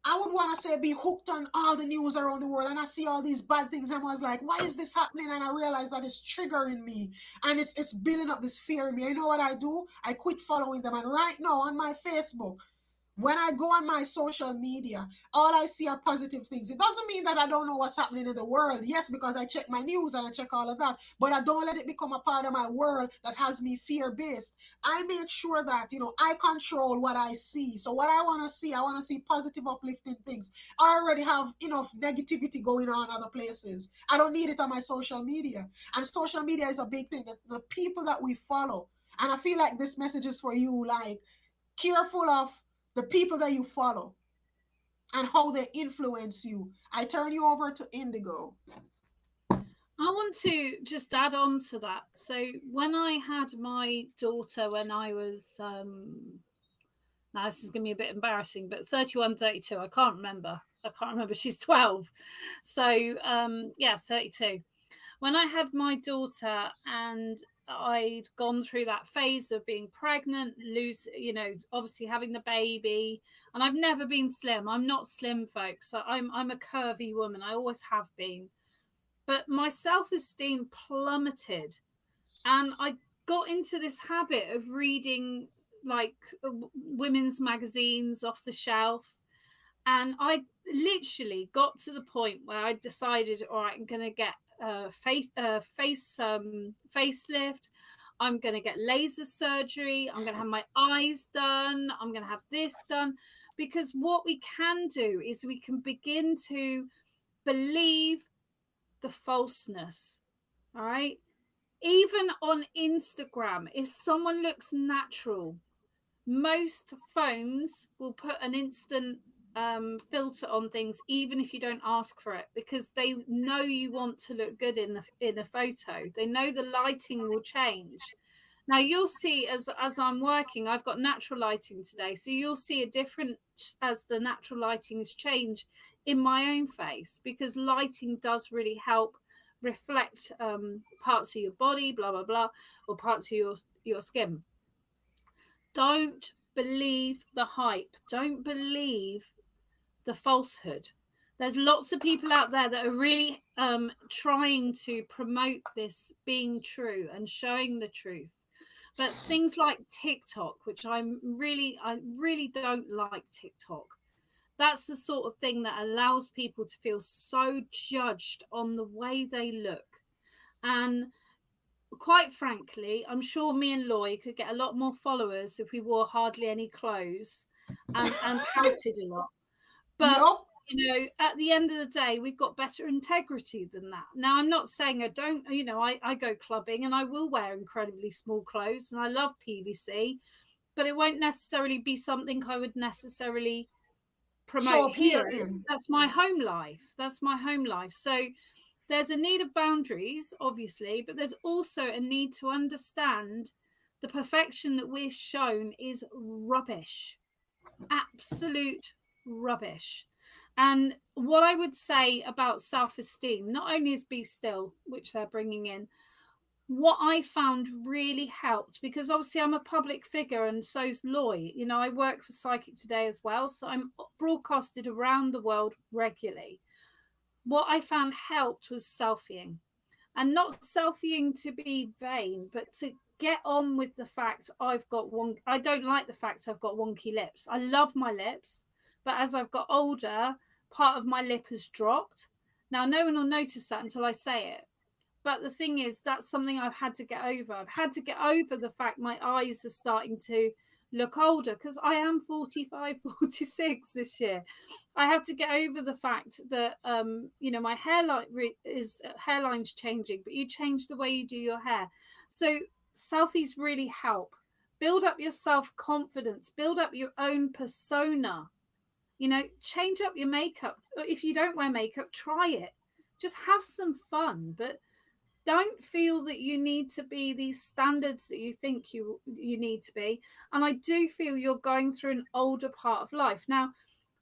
I would want to say be hooked on all the news around the world, and I see all these bad things and I was like, why is this happening? And I realized that it's triggering me, and it's building up this fear in me. You know what I do? I quit following them. And right now on my Facebook, when I go on my social media, all I see are positive things. It doesn't mean that I don't know what's happening in the world. Yes, because I check my news and I check all of that, but I don't let it become a part of my world that has me fear-based. I make sure that, I control what I see. So what I want to see positive, uplifting things. I already have enough negativity going on other places. I don't need it on my social media. And social media is a big thing. The people that we follow. And I feel like this message is for you, like, careful of the people that you follow and how they influence you. I turn you over to Indigo. I want to just add on to that. So when I had my daughter, when I was now this is going to be a bit embarrassing, but 31, 32, I can't remember. She's 12. So yeah, 32. When I had my daughter and I'd gone through that phase of being pregnant, obviously having the baby, and I've never been slim. I'm not slim, folks. I'm a curvy woman. I always have been. But my self-esteem plummeted, and I got into this habit of reading like women's magazines off the shelf, and I literally got to the point where I decided, all right, I'm going to get a facelift. I'm going to get laser surgery. I'm going to have my eyes done. I'm going to have this done. Because what we can do is we can begin to believe the falseness. All right. Even on Instagram, if someone looks natural, most phones will put an instant filter on things, even if you don't ask for it, because they know you want to look good in a photo. They know the lighting will change. Now you'll see as I'm working, I've got natural lighting today, so you'll see a difference as the natural lightings change in my own face, because lighting does really help reflect parts of your body, blah blah blah, or parts of your skin. Don't believe the hype. Don't believe the falsehood. There's lots of people out there that are really trying to promote this being true and showing the truth. But things like TikTok, which I really don't like TikTok. That's the sort of thing that allows people to feel so judged on the way they look. And quite frankly, I'm sure me and Loy could get a lot more followers if we wore hardly any clothes and pouted a lot. But Yup. you know, at the end of the day, we've got better integrity than that. Now, I'm not saying I don't, you know, I go clubbing and I will wear incredibly small clothes and I love PVC, but it won't necessarily be something I would necessarily Show promote up here here. in. That's my home life. That's my home life. So there's a need of boundaries, obviously, but there's also a need to understand the perfection that we're shown is rubbish, absolute rubbish. And what I would say about self-esteem, not only is Be Still, which they're bringing in, what I found really helped, because obviously I'm a public figure and so's Loy. You know, I work for Psychic Today as well, so I'm broadcasted around the world regularly. What I found helped was selfieing, and not selfieing to be vain, but to get on with the fact I don't like the fact I've got wonky lips. I love my lips, but as I've got older, part of my lip has dropped. Now, no one will notice that until I say it. But the thing is, that's something I've had to get over. I've had to get over the fact my eyes are starting to look older, because I am 45, 46 this year. I have to get over the fact that you know, my hairline's changing, but you change the way you do your hair. So selfies really help build up your self-confidence, build up your own persona. You know, change up your makeup. If you don't wear makeup, try it. Just have some fun, but don't feel that you need to be these standards that you think you need to be. And I do feel you're going through an older part of life now.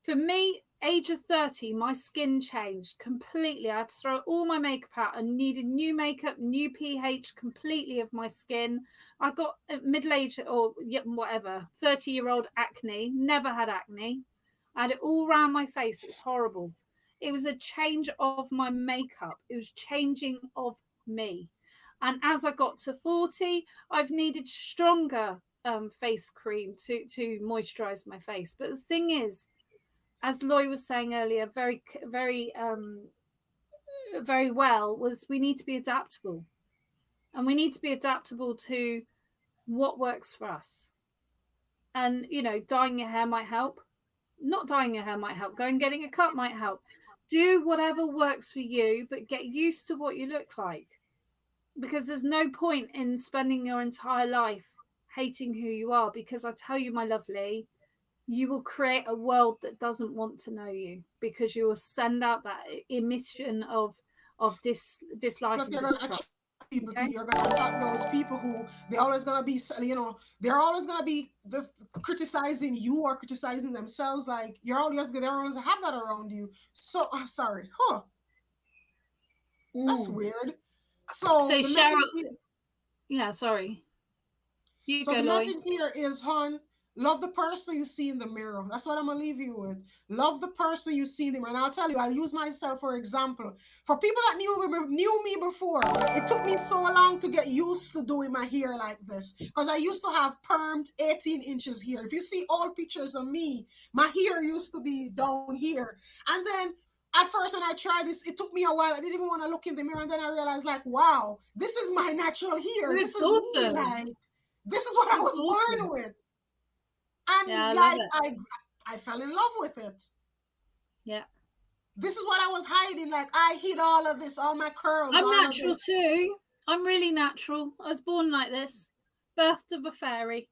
For me, age of 30, my skin changed completely. I had to throw all my makeup out and needed new makeup, new pH completely of my skin. I got middle-aged or whatever 30-year-old acne. Never had acne. I had it all around my face. It was horrible. It was a change of my makeup. It was changing of me. And as I got to 40, I've needed stronger face cream to moisturize my face. But the thing is, as Loy was saying earlier, very well, was we need to be adaptable. And we need to be adaptable to what works for us. And, you know, dyeing your hair might help. Not dyeing your hair might help. Going getting a cut might help. Do whatever works for you, but get used to what you look like. Because there's no point in spending your entire life hating who you are, because I tell you, my lovely, you will create a world that doesn't want to know you, because you will send out that emission of dislike Plus, and you're gonna attract distrust. people to Okay? you. You're gonna attract those people who they're always gonna be, you know, they're always gonna be just criticizing you or criticizing themselves. Like they're always have that around you. So sorry, huh? That's weird. So So the Cheryl, message here, yeah, sorry. You so go, the Loy. message here is, hon, love the person you see in the mirror. That's what I'm gonna leave you with. Love the person you see in the mirror. And I'll tell you, I'll use myself for example. For people that knew me before, it took me so long to get used to doing my hair like this. Because I used to have permed 18 inches here. If you see all pictures of me, my hair used to be down here. And then at first when I tried this, it took me a while. I didn't even want to look in the mirror. And then I realized, like, wow, this is my natural hair. This It's is me. awesome. Like, this is what I It's was born awesome. with. Yeah, And I love like it. I fell in love with it. Yeah. This is what I was hiding. Like I hid all of this, all my curls, I'm all of natural this. too. I'm really natural. I was born like this. Birthed of a fairy.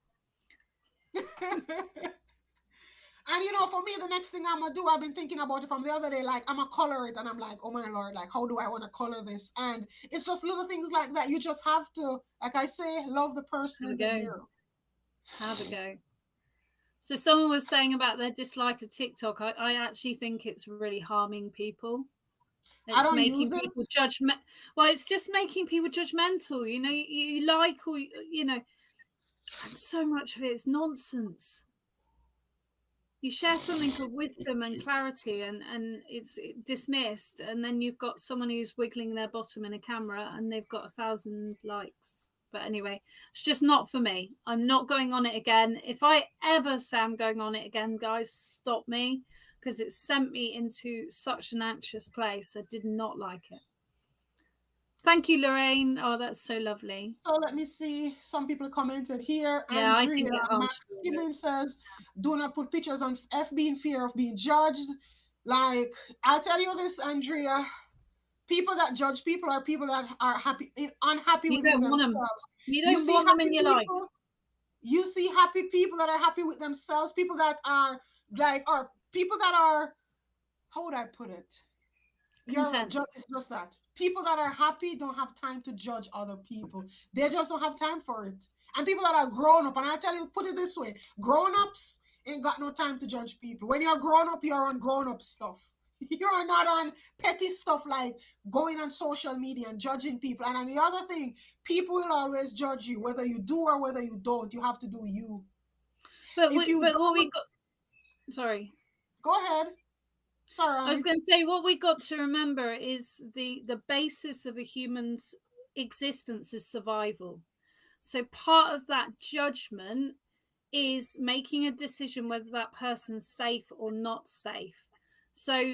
And you know, for me, the next thing I'm gonna do, I've been thinking about it from the other day. Like, I'm gonna color it, and I'm like, oh my lord, like, how do I want to color this? And it's just little things like that. You just have to, like I say, love the person in the mirror. Have a go. So someone was saying about their dislike of TikTok. I actually think it's really harming people. It's making people judgment. Well, it's just making people judgmental. You know, you like, or you know, and so much of it is nonsense. You share something of wisdom and clarity, and it's dismissed, and then you've got someone who's wiggling their bottom in a camera, and they've got 1,000 likes. But anyway, it's just not for me. I'm not going on it again. If I ever say I'm going on it again, guys, stop me, because it sent me into such an anxious place. I did not like it. Thank you, Lorraine. Oh, that's so lovely. So let me see. Some people commented here. Yeah, Andrea I think Max Skimming says, do not put pictures on FB in fear of being judged. Like, I'll tell you this, Andrea. People that judge people are people that are unhappy within themselves. You don't want them in your life. You see happy people that are happy with themselves, people that are like, or people that are, how would I put it? It's just that people that are happy don't have time to judge other people. They just don't have time for it. And people that are grown up, and I tell you, put it this way, grown-ups ain't got no time to judge people. When you're grown up, you're on grown-up stuff. You're not on petty stuff like going on social media and judging people. And the other thing, people will always judge you, whether you do or whether you don't. You have to do you. Sorry. Go ahead. Sorry. I was going to say, what we got to remember is the basis of a human's existence is survival. So part of that judgment is making a decision whether that person's safe or not safe. So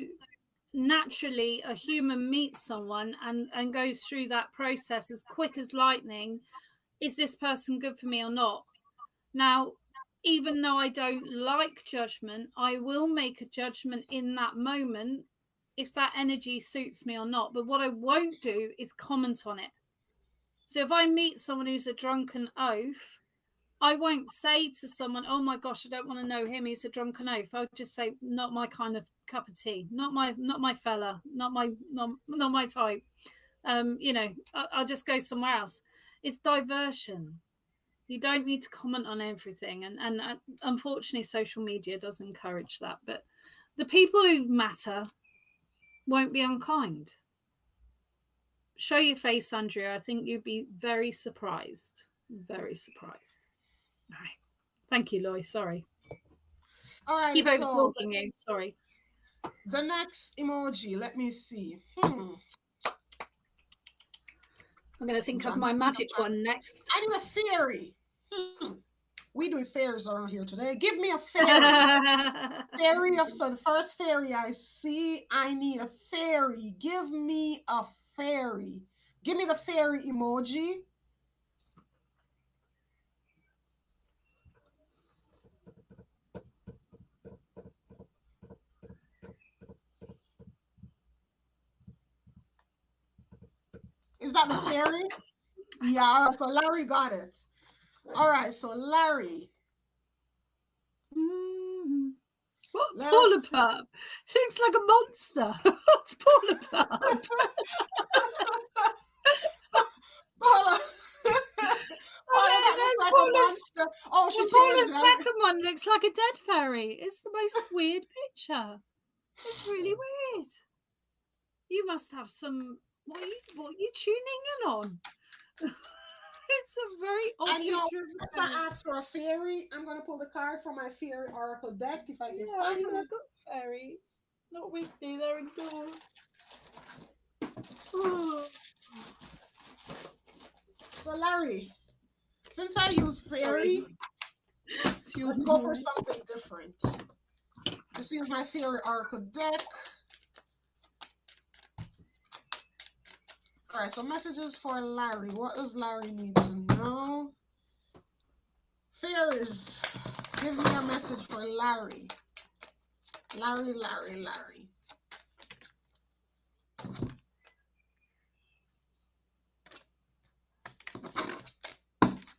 naturally, a human meets someone and goes through that process as quick as lightning. Is this person good for me or not? Now, even though I don't like judgment, I will make a judgment in that moment if that energy suits me or not. But what I won't do is comment on it. So if I meet someone who's a drunken oaf, I won't say to someone, oh my gosh, I don't want to know him, he's a drunken oaf. I'll just say, not my kind of cup of tea, not my fella, not my type. You know, I'll just go somewhere else. It's diversion. You don't need to comment on everything, and unfortunately social media does encourage that. But the people who matter won't be unkind. Show your face, Andrea. I think you'd be very surprised. Very surprised. All right. Thank you, Loy. Sorry. All right. Keep over talking you. Sorry. The next emoji. Let me see. I'm going to think of my magic one next. I need a fairy. We doing fairies around here today. Give me a fairy. Fairy of, so the first fairy I see, I need a fairy. Give me a fairy. Give me the fairy emoji. Is that the fairy? Yeah, so Larry got it. All right, so Larry. What Polypup? Looks like a monster. What's Polypup? The second one looks like a dead fairy. It's the most weird picture. It's really weird. You must have some. What are you tuning in on? It's a very odd. And you know, since I asked for a fairy, I'm gonna pull the card from my fairy oracle deck if I can find it. I've got fairies. Not with me, they're indoors. So Larry, since I use fairy, let's go for something different. This is my fairy oracle deck. All right, so messages for Larry. What does Larry need to know? Fairies, give me a message for Larry. Larry.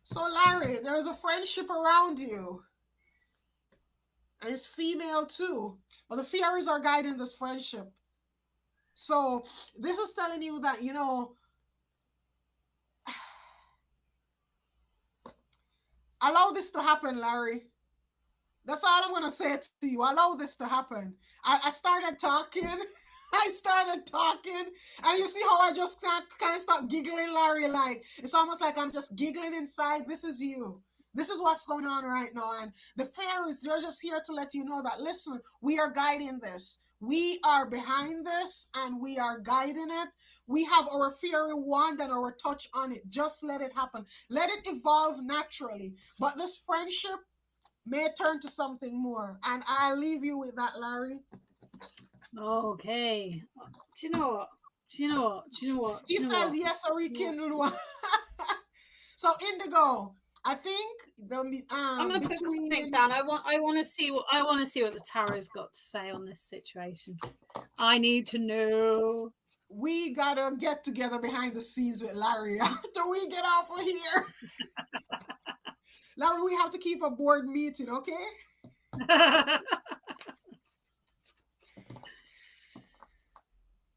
So Larry, there's a friendship around you. and it's female too. But the fairies are guiding this friendship. So this is telling you that, you know, allow this to happen, Larry. That's all I'm going to say to you. Allow this to happen. I started talking. I started talking. And you see how I just can't stop giggling, Larry? Like, it's almost like I'm just giggling inside. This is you. This is what's going on right now. And the fairies, they're just here to let you know that, listen, we are guiding this. We are behind this and we are guiding it. We have our fairy wand and our touch on it. Just let it happen. Let it evolve naturally. But this friendship may turn to something more. And I'll leave you with that, Larry. Okay. Do you know what? He says yes, or rekindle one. So Indigo, I think I'm gonna put something down. I want to see what the tarot's got to say on this situation. I need to know. We gotta get together behind the scenes with Larry after we get off of here. Larry, we have to keep a board meeting, okay?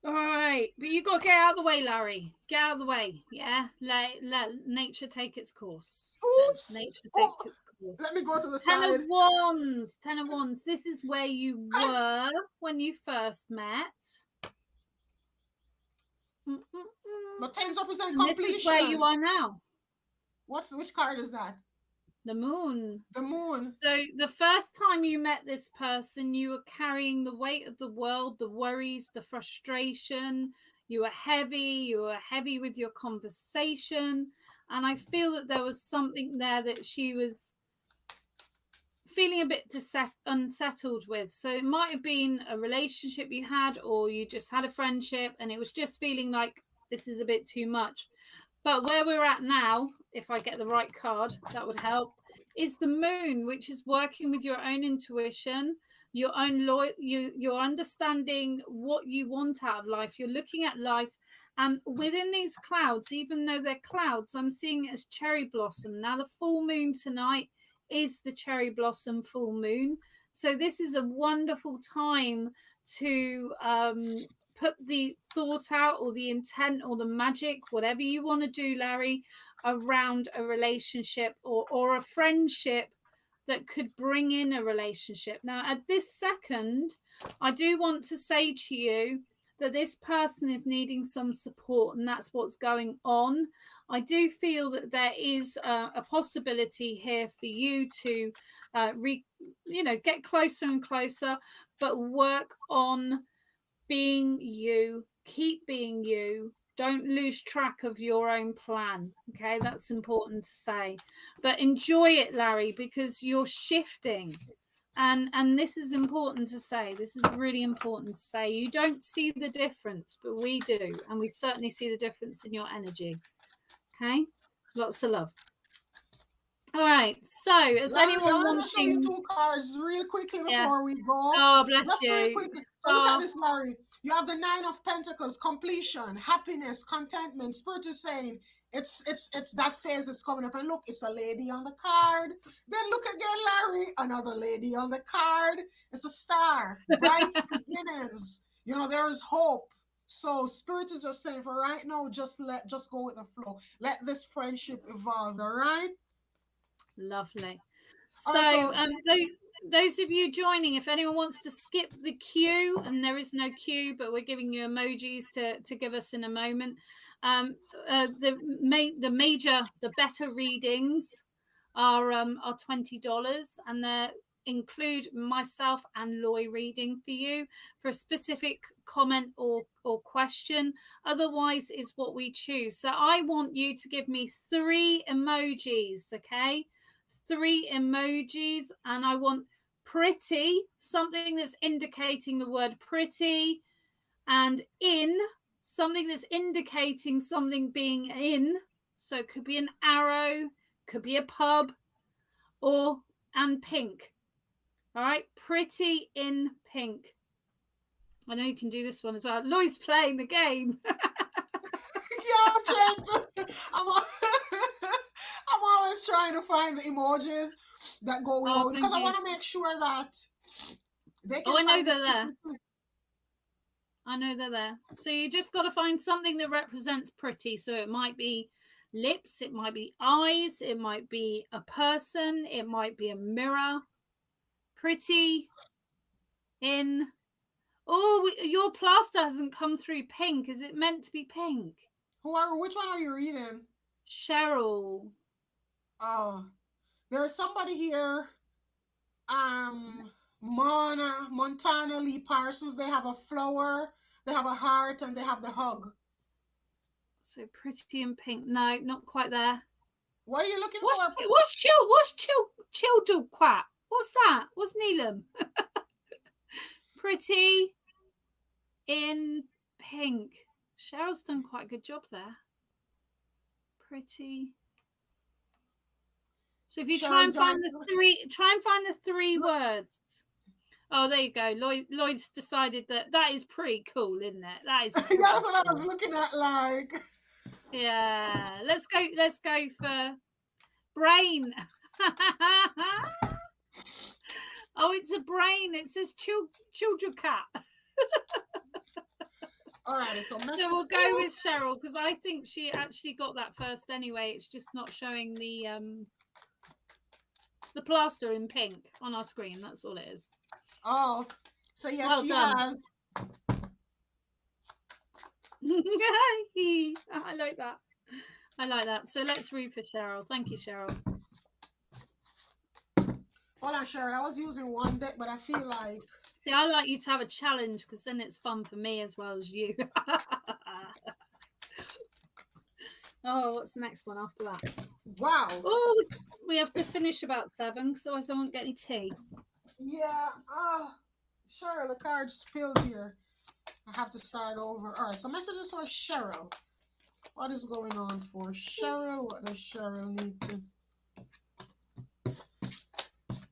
All right, but you got to get out of the way, Larry. Get out of the way, yeah? Let nature take its course. Oops. Nature take its course. Let me go to the Ten side. of Wands. Ten of Wands. This is where you were when you first met. But tens represent and completion. This is where you are now. Which card is that? The Moon. The Moon. So the first time you met this person, you were carrying the weight of the world, the worries, the frustration. You were heavy with your conversation. And I feel that there was something there that she was feeling a bit unsettled with. So it might have been a relationship you had, or you just had a friendship and it was just feeling like this is a bit too much. But where we're at now, if I get the right card, that would help, is the Moon, which is working with your own intuition, your own you're understanding what you want out of life. You're looking at life, and within these clouds, even though they're clouds, I'm seeing it as cherry blossom. Now, the full moon tonight is the cherry blossom full moon. So this is a wonderful time to put the thought out, or the intent, or the magic, whatever you want to do, Larry, around a relationship or a friendship that could bring in a relationship. Now, at this second, I do want to say to you that this person is needing some support, and that's what's going on. I do feel that there is a possibility here for you to get closer and closer, but work on being you. Keep being you. Don't lose track of your own plan. Okay, that's important to say. But enjoy it, Larry, because you're shifting. And this is important to say. This is really important to say. You don't see the difference, but we do. And we certainly see the difference in your energy. Okay? Lots of love. All right. So, is Larry, anyone I wanting... want to show you two cards real quickly before we go. Oh, bless Just you. very quickly. So look at this, Larry. You have the Nine of Pentacles, completion, happiness, contentment. Spirit is saying it's that phase is coming up. And look, it's a lady on the card. Then look again, Larry, another lady on the card. It's a star, bright beginnings. You know, there is hope. So Spirit is just saying, for right now, just go with the flow. Let this friendship evolve. All right. Lovely. All So, right, those of you joining, if anyone wants to skip the queue, and there is no queue, but we're giving you emojis to give us in a moment. The better readings are $20, and they include myself and Loy reading for you for a specific comment or question. Otherwise is what we choose. So I want you to give me 3 emojis, okay? 3 emojis, and I want pretty, something that's indicating the word pretty, and in, something that's indicating something being in. So it could be an arrow, could be a pub, and pink. All right, pretty in pink. I know you can do this one as well. Loy's playing the game. Yeah, I'm trying to. I'm always trying to find the emojis that go with because I want to make sure that They Oh, can I know find it. they're there. I know they're there. So you just got to find something that represents pretty. So it might be lips, it might be eyes, it might be a person, it might be a mirror. Pretty in. Oh, your plaster hasn't come through pink. Is it meant to be pink? Which one are you reading? Cheryl. Oh, there's somebody here. Montana Lee Parsons. They have a flower, they have a heart, and they have the hug. So pretty in pink. No, not quite there. What are you looking What's for? chill dog quat? What's that? What's Neelam? Pretty in pink. Cheryl's done quite a good job there. Pretty. So if you try and find the three words. Oh, there you go. Lloyd's decided that is pretty cool, isn't it? That is. That's what I was looking at. Like, yeah. Let's go for brain. Oh, it's a brain. It says children cat. all right, so we'll go with Cheryl because I think she actually got that first anyway. It's just not showing the plaster in pink on our screen. That's all it is. Oh, so yeah, well she done. has. I like that. I like that. So let's read for Cheryl. Thank you, Cheryl. Hold on, Cheryl. I was using one deck, but I feel like. See, I like you to have a challenge because then it's fun for me as well as you. Oh, what's the next one after that? Wow. Oh, we have to finish about 7, so I don't get any tea. Yeah. Cheryl, the card spilled here. I have to start over. All right. So messages for Cheryl. What is going on for Cheryl? What does Cheryl need to?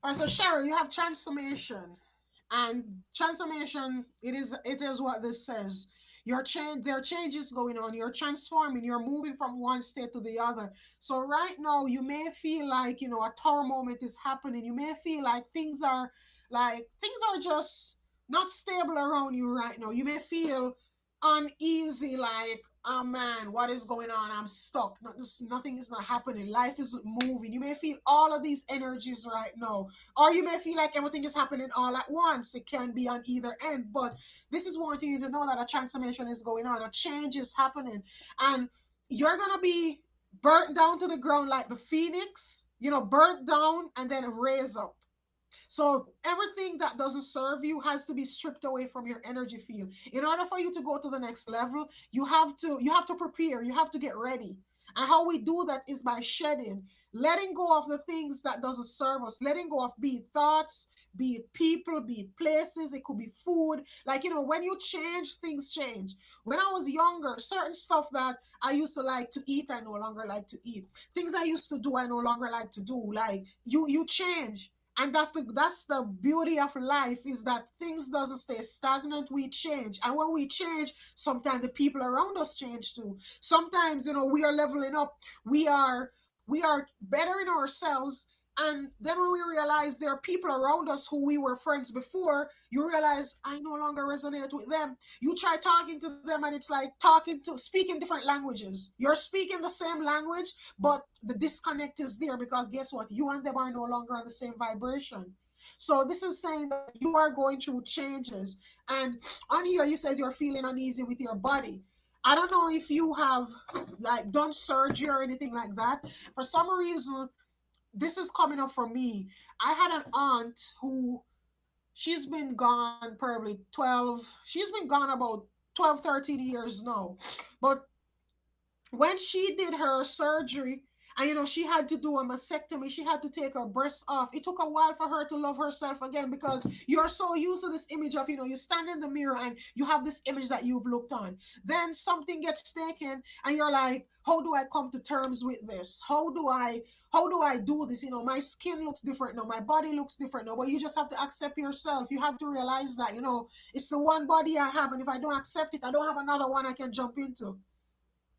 All right. So Cheryl, you have transformation, and transformation. It is what this says. There are changes going on. You're transforming. You're moving from one state to the other. So right now, you may feel like a tower moment is happening. You may feel like things are just not stable around you right now. You may feel uneasy, like, oh man, what is going on? I'm stuck. Nothing is not happening. Life isn't moving. You may feel all of these energies right now, or you may feel like everything is happening all at once. It can be on either end, but this is wanting you to know that a transformation is going on, a change is happening, and you're gonna be burnt down to the ground like the phoenix, burnt down and then raise up. So everything that doesn't serve you has to be stripped away from your energy field. In order for you to go to the next level, you have to prepare, you have to get ready. And how we do that is by shedding, letting go of the things that doesn't serve us, letting go of, be it thoughts, be it people, be it places, it could be food. Like, when you change, things change. When I was younger, certain stuff that I used to like to eat, I no longer like to eat. Things I used to do, I no longer like to do. Like, you change. And that's the beauty of life, is that things doesn't stay stagnant. We change, and when we change, sometimes the people around us change too. Sometimes we are leveling up, we are bettering ourselves, and then when we realize there are people around us who we were friends before, you realize, I no longer resonate with them. You try talking to them, and it's like speaking different languages. You're speaking the same language, but the disconnect is there, because guess what? You and them are no longer on the same vibration. So this is saying that you are going through changes. And on here, you says you're feeling uneasy with your body. I don't know if you have like done surgery or anything like that. For some reason, this is coming up for me. I had an aunt who, she's been gone probably 12, she's been gone about 12, 13 years now. But when she did her surgery, and she had to do a mastectomy, she had to take her breasts off. It took a while for her to love herself again, because you're so used to this image of, you stand in the mirror and you have this image that you've looked on. Then something gets taken and you're like, how do I come to terms with this? How do I do this? My skin looks different now, my body looks different now. But you just have to accept yourself. You have to realize that, it's the one body I have, and if I don't accept it, I don't have another one I can jump into.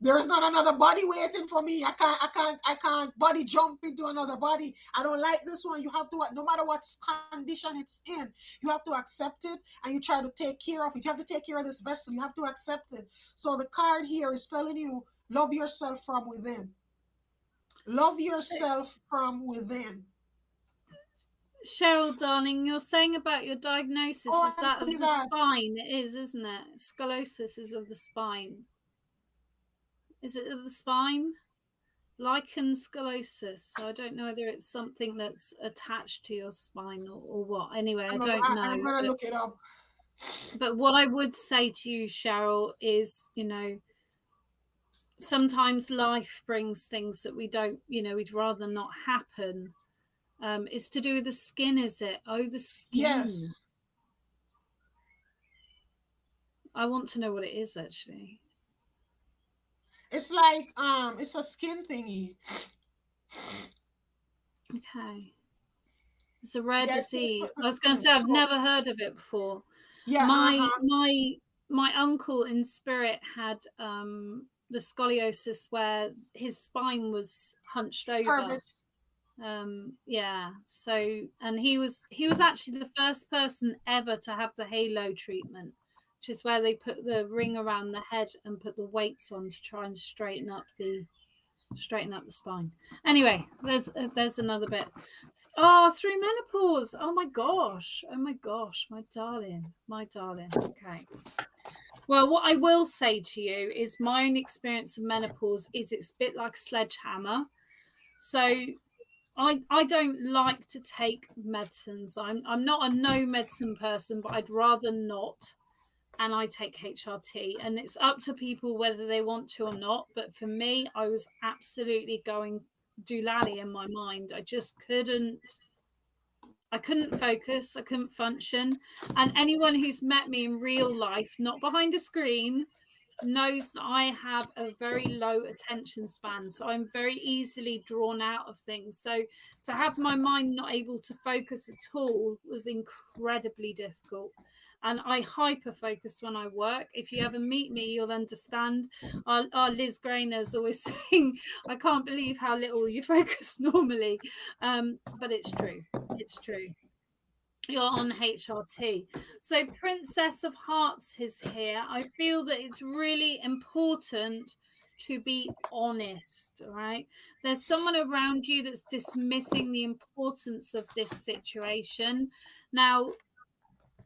There's not another body waiting for me. I can't body jump into another body. I don't like this one. You have to, no matter what condition it's in, you have to accept it, and you try to take care of it. You have to take care of this vessel. You have to accept it. So the card here is telling you, love yourself from within. Love yourself from within. Cheryl, darling, you're saying about your diagnosis, Oh, is I that see of the that. spine? It is, isn't it? Scoliosis is of the spine. Is it of the spine? Lichen sclerosis. So I don't know whether it's something that's attached to your spine or what. Anyway, I don't know. I'm gonna look it up. But what I would say to you, Cheryl, is, sometimes life brings things that we don't, we'd rather not happen. It's to do with the skin, is it? Oh, the skin. Yes. I want to know what it is, actually. It's like it's a skin thingy. Okay. It's a rare Yes, disease. the I was going to skin. say I've So never heard of it before. yeah, My uncle in spirit had the scoliosis where his spine was hunched over. perfect. Yeah. So, and he was actually the first person ever to have the halo treatment, which is where they put the ring around the head and put the weights on to try and straighten up the spine. Anyway, there's another bit. Oh, through menopause. Oh my gosh, my darling. Okay. Well, what I will say to you is my own experience of menopause is it's a bit like a sledgehammer. So I don't like to take medicines. I'm not a no medicine person, but I'd rather not. And I take HRT, and it's up to people whether they want to or not. But for me, I was absolutely going doolally in my mind. I just couldn't. I couldn't focus. I couldn't function. And anyone who's met me in real life, not behind a screen, knows that I have a very low attention span. So I'm very easily drawn out of things. So to have my mind not able to focus at all was incredibly difficult. And I hyper focus when I work. If you ever meet me, you'll understand. Our Liz Grainer's always saying, I can't believe how little you focus normally. But it's true. It's true. You're on HRT. So Princess of Hearts is here. I feel that it's really important to be honest, right? There's someone around you that's dismissing the importance of this situation. Now,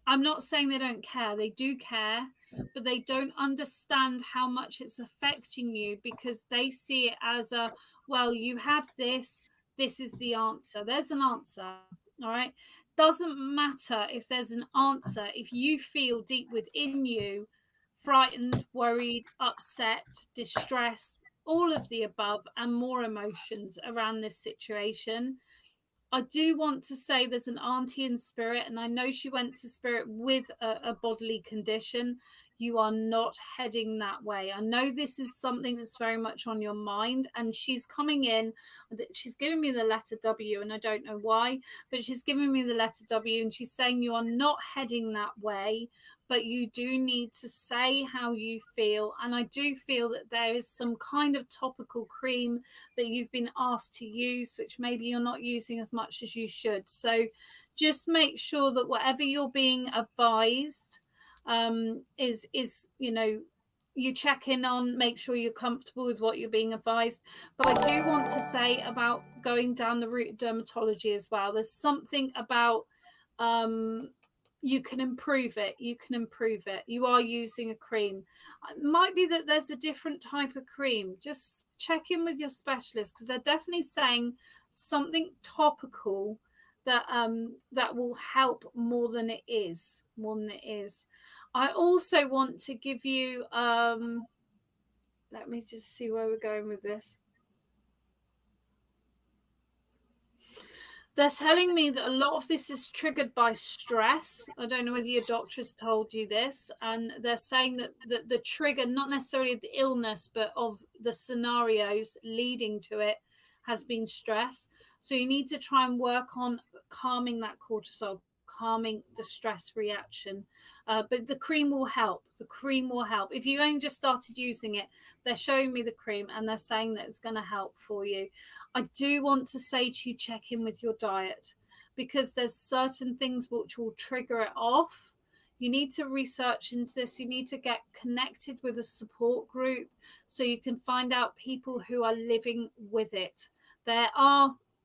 I'm not saying they don't care. They do care, but they don't understand how much it's affecting you because they see it as a, well, you have this, this is the answer. There's an answer. All right. Doesn't matter if there's an answer. If you feel deep within you, frightened, worried, upset, distressed, all of the above and more emotions around this situation, I do want to say there's an auntie in spirit, and I know she went to spirit with a bodily condition. You are not heading that way. I know this is something that's very much on your mind, and she's coming in. She's giving me the letter W, and I don't know why, but she's giving me the letter W, and she's saying you are not heading that way, but you do need to say how you feel. And I do feel that there is some kind of topical cream that you've been asked to use, which maybe you're not using as much as you should. So just make sure that whatever you're being advised is you check in on, make sure you're comfortable with what you're being advised. But I do want to say about going down the route of dermatology as well. There's something about you can improve it. You are using a cream. It might be that there's a different type of cream. Just check in with your specialist, because they're definitely saying something topical that that will help more than it is. I also want to give you let me just see where we're going with this. They're telling me that a lot of this is triggered by stress. I don't know whether your doctor's told you this. And they're saying that the trigger, not necessarily of the illness, but of the scenarios leading to it, has been stress. So you need to try and work on calming that cortisol. calming the stress reaction. But the cream will help. The cream will help. If you only just started using it, they're showing me the cream and they're saying that it's going to help for you. I do want to say to you, check in with your diet, because there's certain things which will trigger it off. You need to research into this. You need to get connected with a support group so you can find out people who are living with it.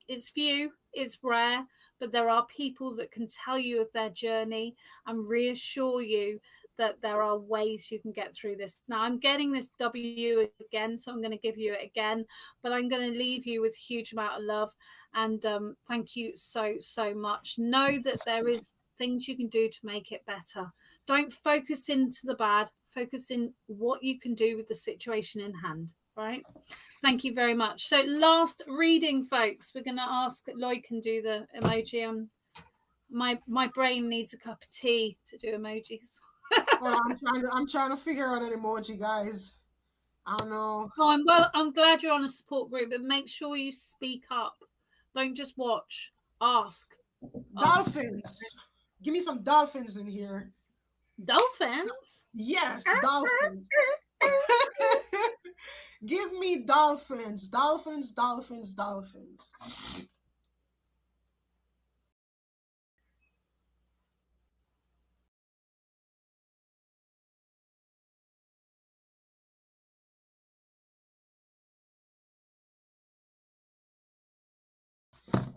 It's few, it's rare, but there are people that can tell you of their journey and reassure you that there are ways you can get through this. Now, I'm getting this W again, so I'm going to give you it again, but I'm going to leave you with a huge amount of love. And thank you so, so much. Know that there is things you can do to make it better. Don't focus into the bad, focus in what you can do with the situation in hand, right? Thank you very much. So last reading, folks, we're going to ask, Lloyd can do the emoji. My brain needs a cup of tea to do emojis. Well, I'm trying to figure out an emoji, guys. I don't know. Oh, I'm glad you're on a support group, but make sure you speak up. Don't just watch. Ask. Dolphins. Give me some dolphins in here. Dolphins? Yes, dolphins. Give me dolphins. Dolphins, dolphins, dolphins.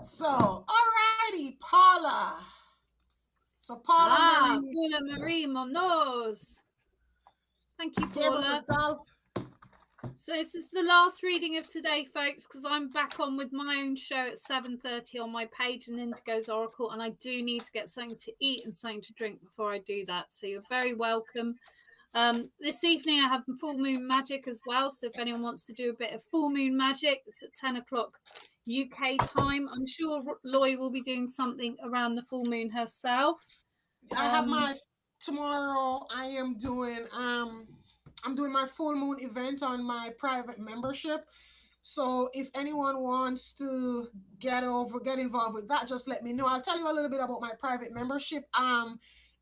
So, alrighty, Paula. So Paula Marie. Paula Marie Monos. Thank you, Paula. So this is the last reading of today, folks, because I'm back on with my own show at 7:30 on my page and Indigo's Oracle, and I do need to get something to eat and something to drink before I do that. So you're very welcome. This evening I have full moon magic as well, so if anyone wants to do a bit of full moon magic, it's at 10 o'clock UK time. I'm sure Loy will be doing something around the full moon herself. I have my tomorrow. I'm doing my full moon event on my private membership. So if anyone wants to get involved with that, just let me know. I'll tell you a little bit about my private membership.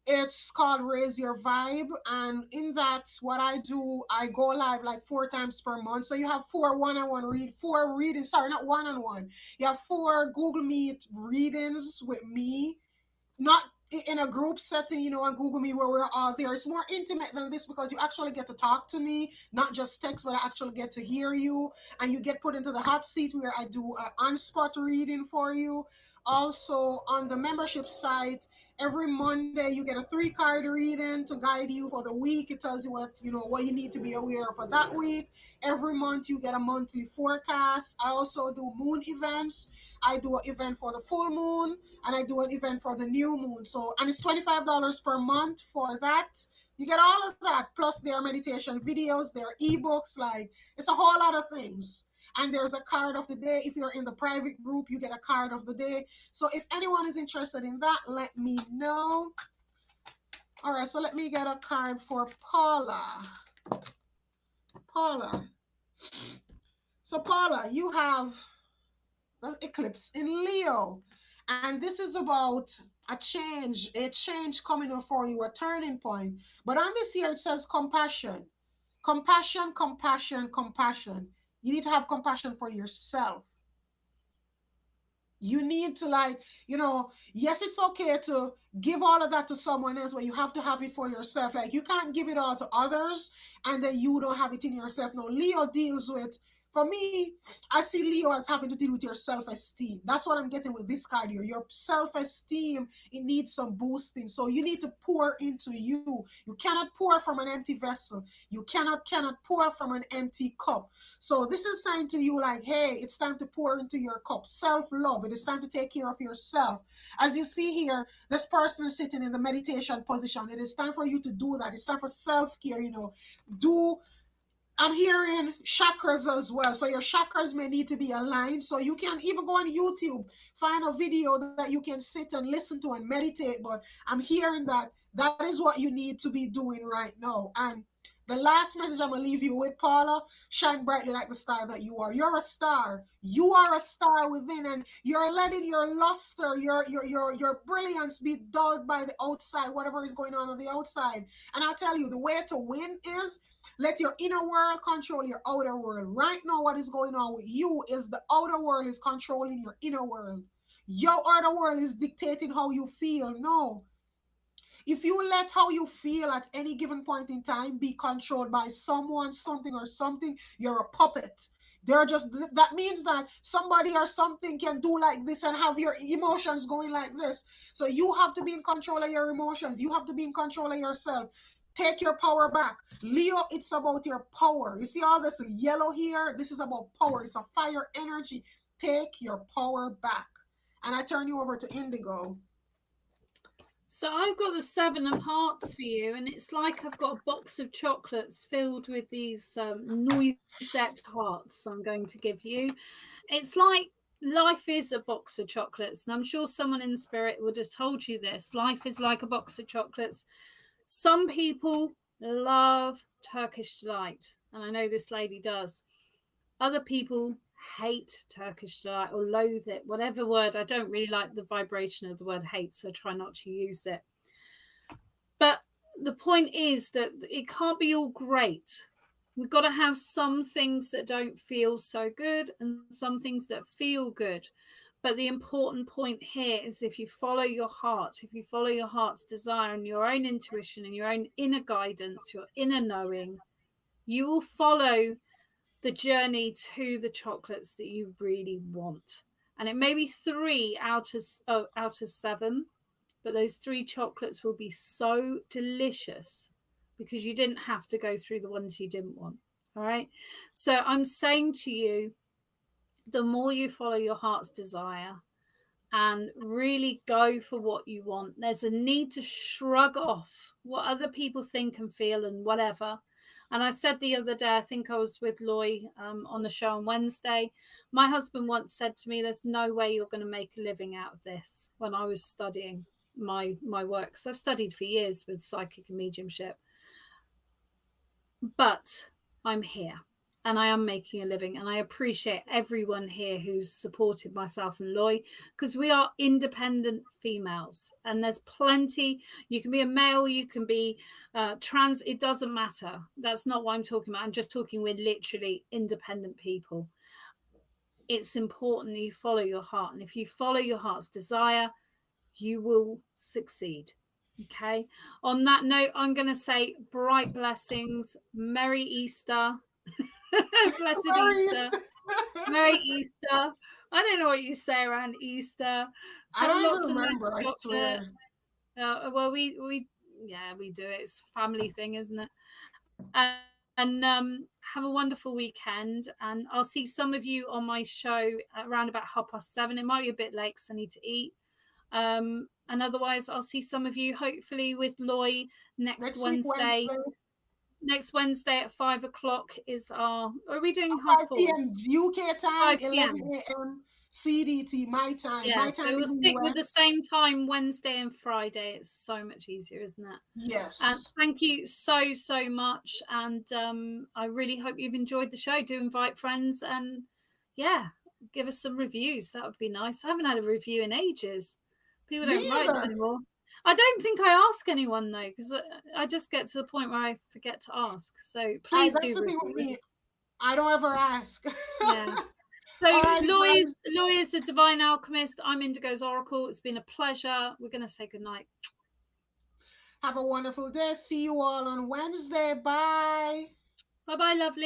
It's called Raise Your Vibe, and in that, what I do, I go live like 4 times per month. So you have 4 readings. Sorry, not one-on-one. You have 4 Google Meet readings with me, not in a group setting, on Google Meet where we're all there. It's more intimate than this because you actually get to talk to me, not just text, but I actually get to hear you, and you get put into the hot seat where I do an on-spot reading for you. Also, on the membership site, every Monday you get a 3-card reading to guide you for the week. It tells you what you need to be aware of for that week. Every month you get a monthly forecast. I also do moon events. I do an event for the full moon, and I do an event for the new moon. So, and it's $25 per month for that. You get all of that, plus their meditation videos, their ebooks, like it's a whole lot of things. And there's a card of the day. If you're in the private group, you get a card of the day. So if anyone is interested in that, let me know. All right, so let me get a card for Paula. Paula. So Paula, you have the eclipse in Leo. And this is about a change coming up for you, a turning point. But on this here, it says compassion. Compassion, compassion, compassion. You need to have compassion for yourself. You need to yes, it's okay to give all of that to someone else, but you have to have it for yourself. Like you can't give it all to others and then you don't have it in yourself. No, Leo deals with, for me, I see Leo as having to deal with your self-esteem. That's what I'm getting with this card here. Your self-esteem, it needs some boosting. So you need to pour into you. You cannot pour from an empty vessel. You cannot pour from an empty cup. So this is saying to you like, hey, it's time to pour into your cup. Self-love. It is time to take care of yourself. As you see here, this person is sitting in the meditation position. It is time for you to do that. It's time for self-care, I'm hearing chakras as well. So your chakras may need to be aligned. So you can even go on YouTube, find a video that you can sit and listen to and meditate. But I'm hearing that is what you need to be doing right now. And The last message I'm gonna leave you with, Paula, shine brightly like the star that you are. You're a star. You are a star within, and you're letting your luster, your brilliance be dulled by the outside, whatever is going on the outside. And I'll tell you, the way to win is let your inner world control your outer world. Right now, what is going on with you is the outer world is controlling your inner world. Your outer world is dictating how you feel. No, if you let how you feel at any given point in time be controlled by someone, something, or something, you're a puppet. They're just, that means that somebody or something can do like this and have your emotions going like this. So you have to be in control of your emotions. You have to be in control of yourself. Take your power back. Leo, it's about your power. You see all this yellow here? This is about power. It's a fire energy. Take your power back. And I turn you over to Indigo. So I've got the 7 of Hearts for you, and it's like I've got a box of chocolates filled with these noisette hearts I'm going to give you. It's like life is a box of chocolates, and I'm sure someone in spirit would have told you this. Life is like a box of chocolates. Some people love Turkish delight, and I know this lady does. Other people hate Turkish delight or loathe it, whatever word. I don't really like the vibration of the word hate, so I try not to use it. But the point is that it can't be all great. We've got to have some things that don't feel so good and some things that feel good. But the important point here is if you follow your heart, if you follow your heart's desire and your own intuition and your own inner guidance, your inner knowing, you will follow the journey to the chocolates that you really want. And it may be 3 out of 7, but those 3 chocolates will be so delicious because you didn't have to go through the ones you didn't want. All right. So I'm saying to you, the more you follow your heart's desire and really go for what you want, there's a need to shrug off what other people think and feel and whatever. And I said the other day, I think I was with Loy on the show on Wednesday, my husband once said to me, there's no way you're going to make a living out of this, when I was studying my work. So I've studied for years with psychic and mediumship. But I'm here and I am making a living, and I appreciate everyone here who's supported myself and Loy, because we are independent females and there's plenty. You can be a male, you can be trans, it doesn't matter. That's not what I'm talking about. I'm just talking, we're literally independent people. It's important that you follow your heart, and if you follow your heart's desire, you will succeed. Okay. On that note, I'm going to say bright blessings, Merry Easter. Blessed Easter. Merry Easter. I don't know what you say around Easter. I don't even remember, I swear. Well, we do it. It's a family thing, isn't it? And have a wonderful weekend. And I'll see some of you on my show around about 7:30. It might be a bit late because I need to eat. And otherwise, I'll see some of you hopefully with Loy next Wednesday. Next Wednesday at 5 o'clock is our. Are we doing 5 p.m. UK time, 11 a.m. CDT, my time. Yeah, my time so we'll stick with the same time Wednesday and Friday. It's so much easier, isn't it? Yes. And thank you so much. And I really hope you've enjoyed the show. Do invite friends and give us some reviews. That would be nice. I haven't had a review in ages. People don't write them anymore. I don't think I ask anyone though, because I just get to the point where I forget to ask. So please do. That's the thing with me. I don't ever ask. Yeah. So Loy is the Divine Alchemist. I'm Indigo's Oracle. It's been a pleasure. We're going to say goodnight. Have a wonderful day. See you all on Wednesday. Bye. Bye-bye, lovely.